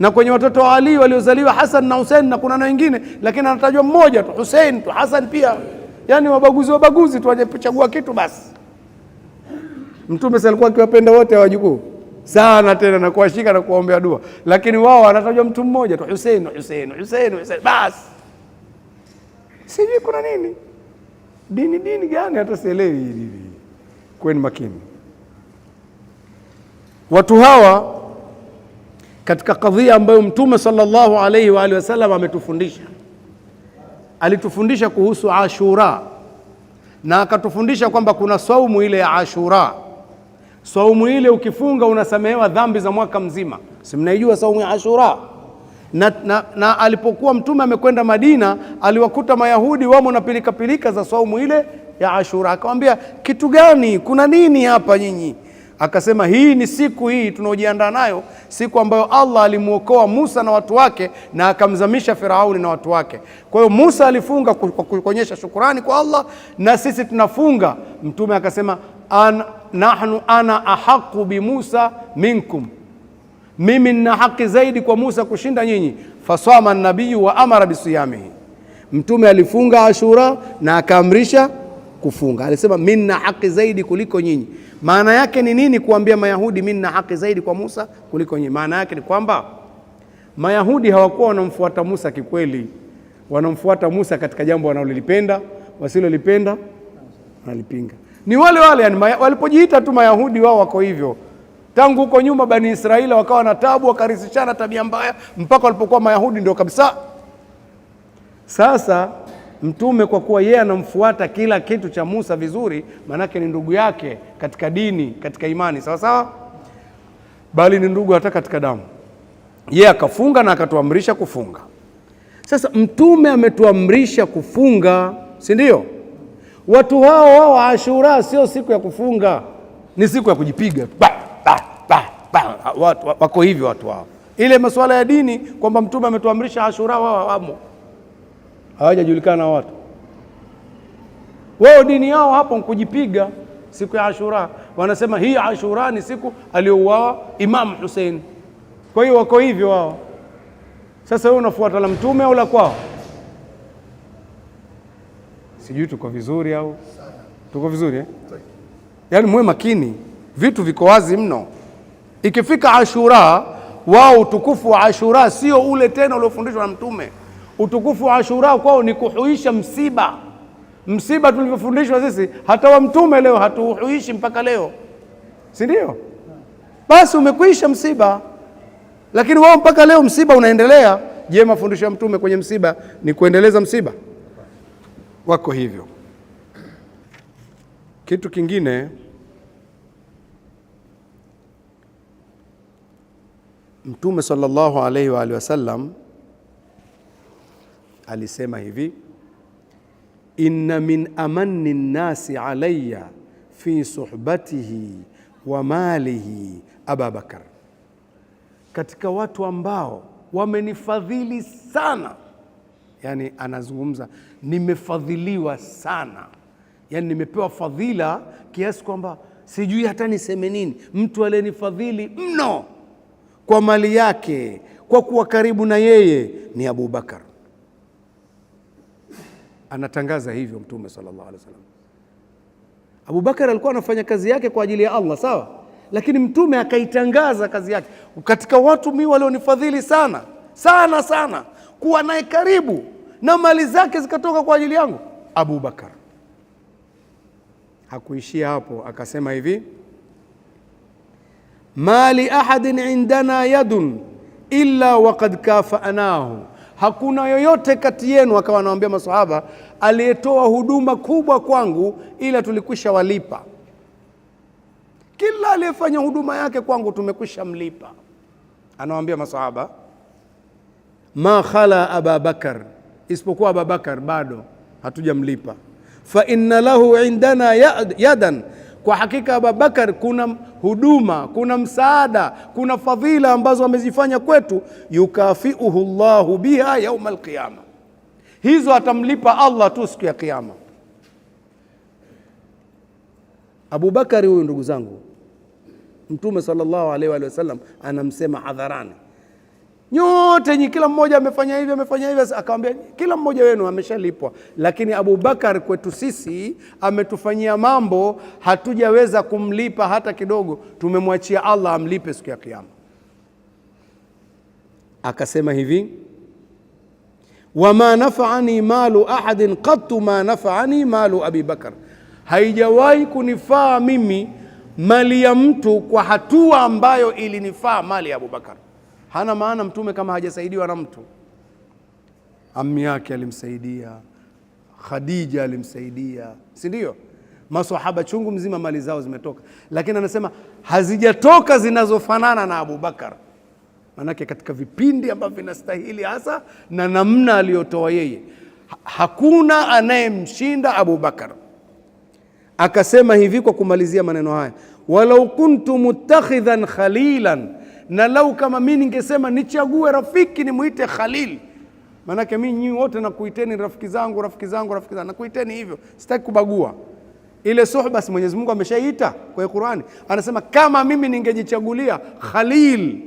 na kwenye watoto wa Ali waliozaliwa Hassan na Hussein, na kuna na wengine, lakini anatajwa mmoja tu, Hussein tu, Hassan pia. Yani wabaguzi tu, wajachagua kitu basi. Mtume alikuwa akiwapenda wote wajukuu sana, tena na kuwashika na kuombea dua, lakini wao anatajwa mtu mmoja tu, Hussein basi. Sijui kuna nini, dini gani, hata sielewi hili. Kweni makini. Watu hawa katika kadhia ambayo Mtume sallallahu alaihi wa alihi wasallam ametufundisha, alitufundisha kuhusu Ashura, na akatufundisha kwamba kuna saumu ile ya Ashura. Saumu ile ukifunga unasamehewa dhambi za mwaka mzima. Si mnaijua saumu ya Ashura? Na alipokuwa Mtume amekwenda Madina, aliwakuta Mayahudi wamo na pilika za saumu ile ya Ashura. Akamwambia, kitu gani, kuna nini hapa nyinyi? Akasema, hii ni siku hii tunaojiandaa nayo, siku ambayo Allah alimuokoa Musa na watu wake na akamzamisha Firauni na watu wake. Kwa hiyo Musa alifunga kuonyesha shukrani kwa Allah, na sisi tunafunga. Mtume akasema, ana ahaqu bi Musa minkum, mimi nina haki zaidi kwa Musa kushinda nyinyi. Fasama an-nabiyyu wa amara bisiyamihi, Mtume alifunga Ashura na akaamrisha kufunga. Alisema minna haki zaidi kuliko nyinyi. Maana yake ni nini kuambia Mayahudi minna haki zaidi kwa Musa kuliko nyinyi? Maana yake ni kwamba Mayahudi hawakuwa wanamfuata Musa kikweli, wanamfuata Musa katika jambo wanalolipenda, wasilolipenda wanalipinga. Ni wale wale, yani walipojiita tu Mayahudi wao wako hivyo. Tangu huko nyuma Bani Israeli wakawa na tabu, wakarisishana tabia mbaya mpaka walipokuwa Mayahudi ndio kabisa. Sasa Mtume kwa kuwa yeye anamfuata kila kitu cha Musa vizuri, manake ni ndugu yake katika dini, katika imani, sawa sawa, bali ni ndugu hata katika damu. Yeye akafunga na akatuamrisha kufunga. Sasa Mtume ametuamrisha kufunga, si ndio? Watu wao Ashura sio siku ya kufunga, ni siku ya kujipiga. Wako hivyo watu wao. Ile masuala ya dini kwamba Mtume ametuamrisha Ashura, wao wamo, hawajajulikana watu wao. Dini yao hapo kujipiga siku ya Ashura. Wanasema hii Ashura ni siku aliyouawa Imam Hussein. Kwa hiyo wako hivyo wao. Sasa wewe unafuata la Mtume au la kwao? Sijui tuko vizuri au tuko vizuri eh? Yaani mwe makini, vitu viko wazi mno. Ikifika Ashura, wao utukufu wa Ashura sio ule tena uliofundishwa na Mtume. Utukufu wa Ashura kwao ni kuhuisha msiba. Msiba tulivyofundishwa sisi, hata wa Mtume leo hatuhuishi mpaka leo, si ndio? Basi umekwisha msiba, lakini wao mpaka leo msiba unaendelea. Je, mafundisho ya Mtume kwenye msiba ni kuendeleza msiba? Wako hivyo. Kitu kingine, Mtume sallallahu alaihi wa alihi wasallam alisema hivi, inna min amanni nnasi alayya fi suhbatihi wa malihi Aba Bakar, katika watu ambao wamenifadhili sana, yani anazungumza nimefadhiliwa sana, yani nimepewa fadhila kiasi kwamba sijui hata niseme nini. Mtu aliyenifadhili mno kwa mali yake, kwa kuwa karibu na yeye, ni Abu Bakar. Anatangaza hivyo Mtume sallallahu alaihi wasallam. Abu Bakar alikuwa anafanya kazi yake kwa ajili ya Allah, sawa, lakini Mtume akaitangaza kazi yake, katika watu mimi walionifadhili sana sana sana, kuwa naye karibu na mali zake zikatoka kwa ajili yangu, Abu Bakar. Hakuishia hapo, akasema hivi, mali ahadin indana yadun illa waqad kafanahu, hakuna yoyote kati yenu, akawa anawaambia maswahaba, aliyetoa huduma kubwa kwangu ila tulikwisha walipa. Kila aliyefanya huduma yake kwangu tumekwisha mlipa. Anawaambia maswahaba, ma khala Aba Bakar, isipokuwa Aba Bakar bado hatujamlipa. Fa inna lahu indana yadan, kwa hakika Abu Bakar kuna huduma, kuna msaada, kuna fadhila ambazo amezifanya kwetu, yukafiuhu Allahu biha yauma alqiyama, hizo atamlipa Allah tu siku ya Kiyama. Abu Bakari huyu, ndugu zangu, Mtume sallallahu alaihi wa sallam anamsema hadharani, nyote nyinyi, kila mmoja amefanya hivi amefanya hivi, akamwambia kila mmoja wenu ameshalipwa, lakini Abu Bakar kwetu sisi ametufanyia mambo hatujaweza kumlipa hata kidogo, tumemwachia Allah amlipe siku ya Kiyama. Akasema hivi, wama nafa'ani malu ahadin qattu ma nafa'ani malu Abi Bakar, haijawahi kunifaa mimi mali ya mtu kwa hatua ambayo ilinifaa mali ya Abu Bakar. Hana maana Mtume kama hajasaidiwa na mtu. Ammi yake alimsaidia, Khadija alimsaidia, si ndio? Maswahaba chungu mzima mali zao zimetoka, lakini anasema hazijatoka zinazofanana na Abu Bakar. Manake katika vipindi ambavyo vinastahili hasa na namna aliyotoa yeye, hakuna anayemshinda Abu Bakar. Akasema hivi kwa kumalizia maneno haya, walau kuntu muttakhidhan khalilan, na lau kama mimi ningesema nichague rafiki nimuite Khalil, manake mimi nyinyi wote nakuiteni rafiki zangu rafiki zangu rafiki zangu, nakuiteni hivyo, sitaki kubagua. Ile suhba si Mwenyezi Mungu ameshaita kwa Qur'ani, anasema kama mimi ningejichagulia Khalil,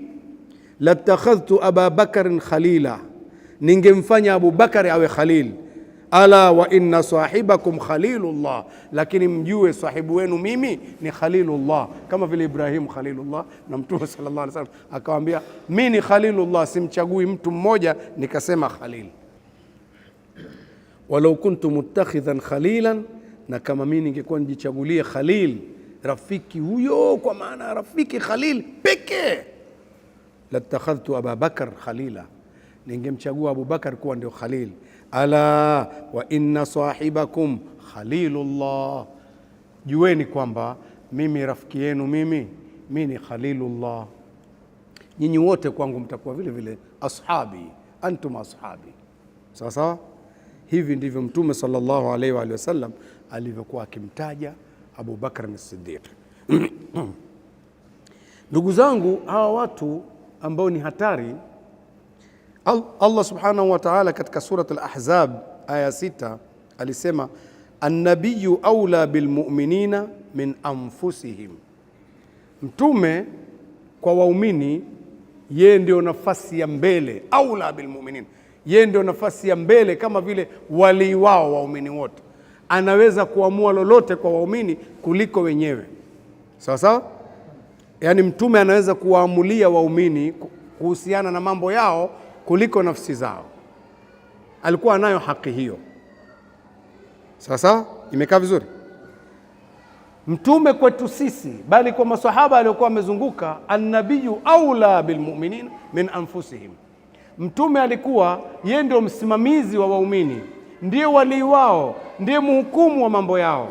latakhadhtu Aba Bakrin khalila, ningemfanya Abu Bakari awe Khalil. ala wa inna sahibakum khalilullah, lakini mjue sahibu wenu mimi ni khalilullah, kama vile Ibrahim khalilullah, na Mtume sallallahu alaihi wasallam akamwambia mimi ni khalilullah, simchagui mtu mmoja nikasema khalil. Walau kuntu muttakhidhan khalilan, na kama mimi ningekuwa nijichagulie khalil, rafiki huyo, kwa maana rafiki khalil pekee, latakhadhtu Abu Bakar khalila, ningemchagua Abu Bakar kuwa ndio khalil. Ala wa inna sahibakum khalilullah, jueni kwamba mimi rafiki yenu mimi ni khalilullah, nyinyi wote kwangu mtakuwa vile vile ashabi, antum ashabi. Sawa sawa. Hivi ndivyo Mtume sallallahu alaihi wa sallam alivyokuwa akimtaja Abu Bakr as-Siddiq. Ndugu zangu, hawa watu ambao ni hatari, Allah subhanahu wa ta'ala katika surat al-Ahzab aya 6 alisema an-nabiyyu awla bilmu'minina min anfusihim, mtume kwa waumini yeye ndio nafasi ya mbele. Awla bilmu'minin, yeye ndio nafasi ya mbele, kama vile wali wao waumini wote, anaweza kuamua lolote kwa waumini kuliko wenyewe. Sawa sawa. Yani mtume anaweza kuwaamulia waumini kuhusiana na mambo yao kuliko nafsi zao. Alikuwa anayo haki hiyo. Sawa sawa. Imekaa vizuri. Mtume kwetu sisi, bali kwa maswahaba aliokuwa wamezunguka, an-nabiyyu aula bilmu'minin min anfusihim, mtume alikuwa yeye ndio msimamizi wa waumini, ndiye wali wao, ndiye mhukumu wa mambo yao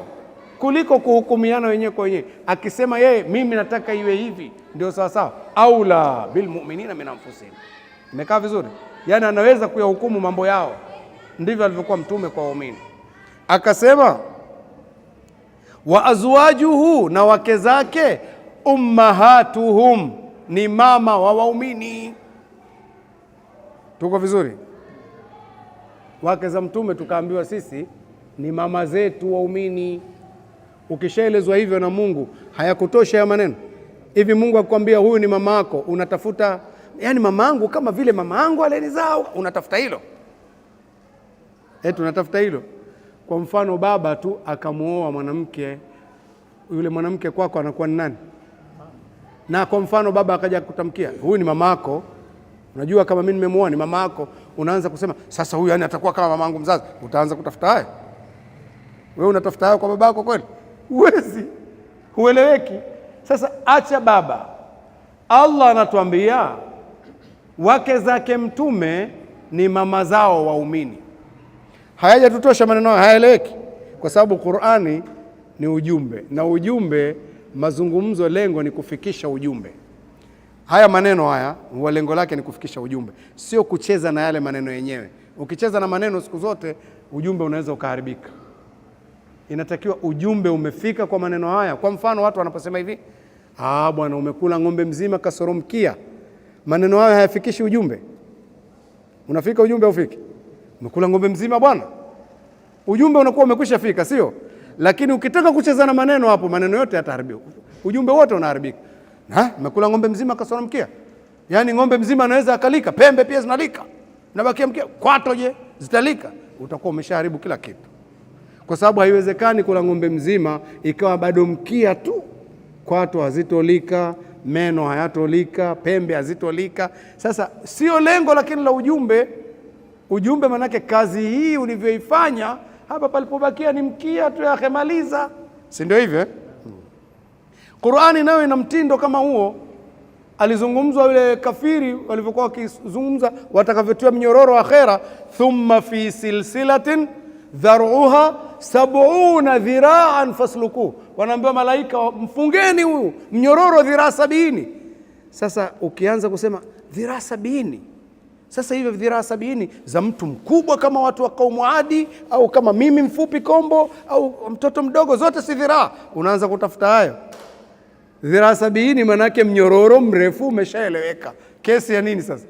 kuliko kuhukumiana wenyewe kwa wenyewe. Akisema yeye mimi nataka iwe hivi, ndio sawa sawa. Aula bilmu'minina min anfusihim. Imekaa vizuri. Yani anaweza kuyahukumu mambo yao. Ndivyo alivyokuwa mtume kwa waumini. Akasema wa azwajuhu, na wake zake, ummahatuhum, ni mama wa waumini. Tuko vizuri? Wake za mtume tukaambiwa sisi ni mama zetu waumini. Ukishaelezwa hivyo na Mungu, hayakutosha ya maneno hivi. Mungu akwambia huyu ni mama yako, unatafuta yani mama yangu kama vile mama yangu alenizaa, unatafuta hilo? Unatafuta hilo. Kwa mfano baba tu akamuoa mwanamke, yule mwanamke kwako anakuwa ni nani? Na kwa mfano baba akaja kutamkia huyu ni mama yako, unajua kama mimi nimemuoa ni mama yako, unaanza kusema sasa huyu yani atakuwa kama mama yangu mzazi. Utaanza kutafuta haya. Wewe unatafuta haya kwa baba yako kweli? Huwezi, hueleweki. Sasa acha baba, Allah anatuambia wake zake mtume ni mama zao waumini. Hayajatutosha maneno haya, hayaeleweki, kwa sababu Qur'ani ni ujumbe, na ujumbe, mazungumzo, lengo ni kufikisha ujumbe. Haya maneno haya lengo lake ni kufikisha ujumbe, sio kucheza na yale maneno yenyewe. Ukicheza na maneno siku zote ujumbe unaweza ukaharibika. Inatakiwa ujumbe umefika kwa maneno haya. Kwa mfano watu wanaposema hivi, bwana umekula ng'ombe mzima kasoro mkia, maneno haya hayafikishi ujumbe. Unafika ujumbe ufiki? Umekula ng'ombe mzima bwana, ujumbe unakuwa umekwisha fika, sio? Lakini ukitaka kucheza na maneno hapo, maneno yote yataharibika, ujumbe wote unaharibika. Umekula ng'ombe mzima kasoro mkia, yani ng'ombe mzima anaweza akalika, pembe pia zinalika, nabakia mkia, kwato je zitalika? Utakuwa umeshaharibu kila kitu, kwa sababu haiwezekani kula ng'ombe mzima ikawa bado mkia tu, kwato hazitolika, meno hayatolika, pembe hazitolika. Sasa sio lengo lakini la ujumbe. Ujumbe manake kazi hii ulivyoifanya hapa, palipobakia ni mkia tu, yakemaliza, si ndio hivyo? Qur'ani nayo ina mtindo kama huo. Alizungumzwa yule kafiri walivyokuwa wakizungumza watakavyotia mnyororo akhera, thumma fi silsilatin dharuha 70 dhira'an fasluku, wanaambiwa malaika mfungeni huyu mnyororo dhiraa 70. Sasa ukianza kusema dhiraa 70, sasa hivyo dhiraa 70 za mtu mkubwa kama watu wa kaumu Adi, au kama mimi mfupi kombo, au mtoto mdogo, zote si dhiraa. Unaanza kutafuta hayo. Dhiraa 70 manake mnyororo mrefu, umeshaeleweka. Kesi ya nini sasa?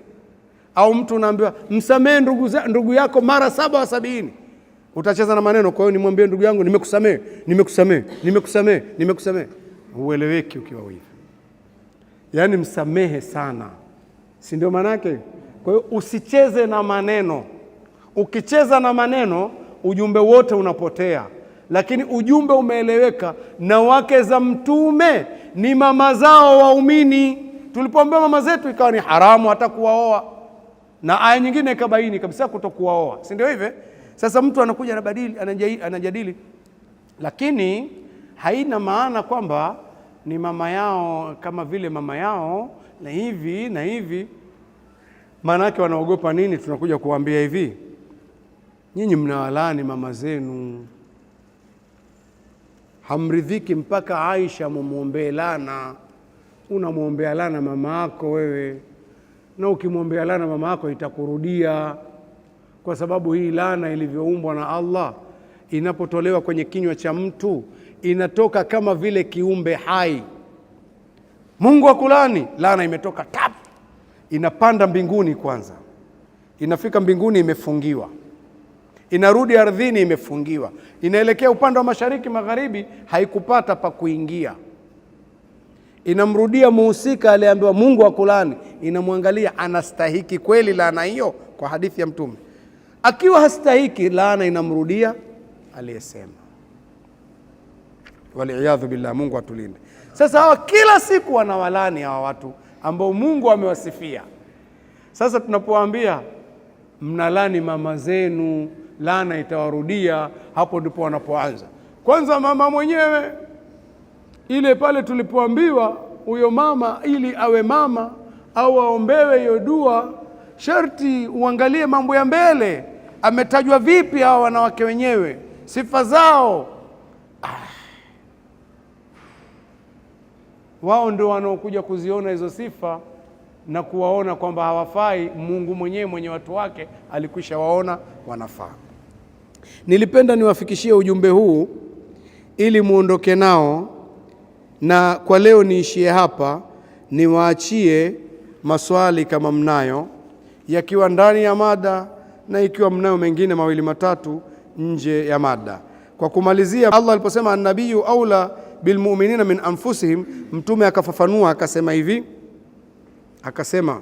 Au mtu unaambiwa msamee ndugu yako mara 77. Utacheza na maneno. Kwa hiyo nimwambie ndugu yangu nimekusamee. Ueleweki ukiwa hivi. Yaani msamehe sana, si ndio manake? Kwa hiyo usicheze na maneno. Ukicheza na maneno ujumbe wote unapotea. Lakini ujumbe umeeleweka, na wake za Mtume ni mama zao waumini. Tulipoambiwa mama zetu ikawa ni haramu hata kuwaoa, na aya nyingine ikabaini kabisa kutokuwaoa, si ndio hivyo? Sasa mtu anakuja anajadili, lakini haina maana kwamba ni mama yao kama vile mama yao na hivi na hivi. Maana yake wanaogopa nini? Tunakuja kuambia hivi, nyinyi mnawalani mama zenu, hamridhiki mpaka Aisha mumwombee lana. Unamwombea lana mama yako wewe, na ukimwombea lana mama yako itakurudia, kwa sababu hii lana ilivyoumbwa na Allah, inapotolewa kwenye kinywa cha mtu inatoka kama vile kiumbe hai. Mungu akulani, lana imetoka tap, inapanda mbinguni kwanza, inafika mbinguni imefungiwa, inarudi ardhini imefungiwa, inaelekea upande wa mashariki magharibi, haikupata pa kuingia. Inamrudia muhusika aliambiwa Mungu akulani, inamwangalia anastahiki kweli laana hiyo, kwa hadithi ya Mtume. Akiwa hastahiki, laana inamrudia aliyesema. Waliyadhu billah, Mungu atulinde. Sasa hawa kila siku wanawalani hawa watu ambao Mungu amewasifia. Sasa tunapowaambia mnalani mama zenu, laana itawarudia, hapo ndipo wanapoanza. Kwanza mama mwenyewe ile pale tulipoambiwa huyo mama ili awe mama au aombewe hiyo dua, sharti uangalie mambo ya mbele. Ametajwa vipi hawa wanawake wenyewe, sifa zao? Wao ndio wanaokuja kuziona hizo sifa na kuwaona kwamba hawafai. Mungu mwenyewe mwenye watu wake alikwisha waona wanafaa. Nilipenda niwafikishie ujumbe huu ili muondoke nao, na kwa leo niishie hapa. Niwaachie maswali kama mnayo, yakiwa ndani ya mada na ikiwa mnayo mengine mawili matatu nje ya mada. Kwa kumalizia, Allah aliposema an-nabiyyu aula bilmu'minina min anfusihim, Mtume akafafanua akasema hivi, akasema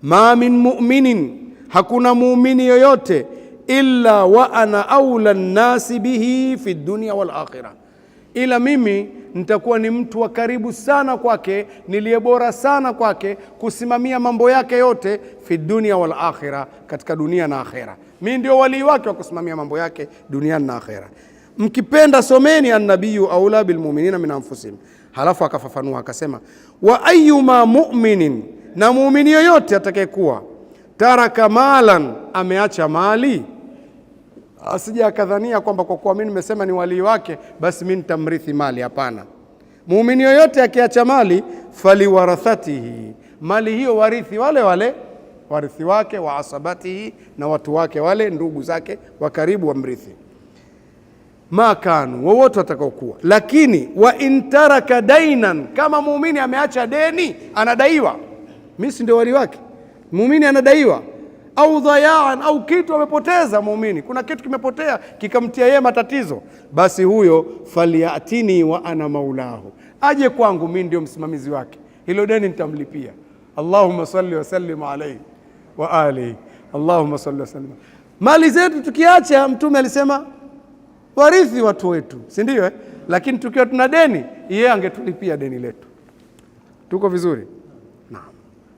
ma min mu'minin, hakuna muumini yoyote, illa wa ana aula nnasi bihi fi dunya wal akhirah, ila mimi nitakuwa ni mtu wa karibu sana kwake, niliye bora sana kwake kusimamia mambo yake yote, fi dunya wal akhirah, katika dunia na akhera. Mimi ndio wali wake wa kusimamia mambo yake dunia na akhera. Mkipenda someni an-nabiyyu aula bil mu'minina min anfusihim. Halafu akafafanua akasema wa ayyuma mu'minin, na muumini yoyote atakayekuwa taraka malan, ameacha mali, asije akadhania kwamba kwa kuwa mimi nimesema ni wali wake basi mimi nitamrithi mali. Hapana. Muumini yoyote akiacha mali, faliwarathatihi, mali hiyo warithi wale wale warithi wake, wa asabatihi, na watu wake wale ndugu zake wa karibu wamrithi, makanu, wowote watakaokuwa. Lakini wa intaraka dainan, kama muumini ameacha deni, anadaiwa, mimi si ndio wali wake, muumini anadaiwa, au dhayaan, au kitu amepoteza muumini, kuna kitu kimepotea kikamtia yeye matatizo, basi huyo faliyatini wa ana maulahu, aje kwangu, mimi ndio msimamizi wake, hilo deni nitamlipia. Allahumma salli wa sallim alayhi wa alihi. Allahumma salli wa sallim. Mali zetu tukiacha, Mtume alisema warithi watu wetu, si ndio? Lakini tukiwa tuna deni, yeye angetulipia deni letu. Tuko vizuri? Naam.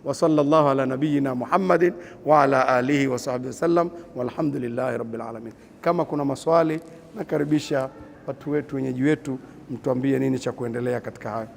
Wa sallallahu ala nabiyyina Muhammadin wa ala alihi wa sahbihi wasallam, walhamdulillahi rabbil alamin. Kama kuna maswali, nakaribisha watu wetu, wenyeji wetu, mtuambie nini cha kuendelea katika hayo.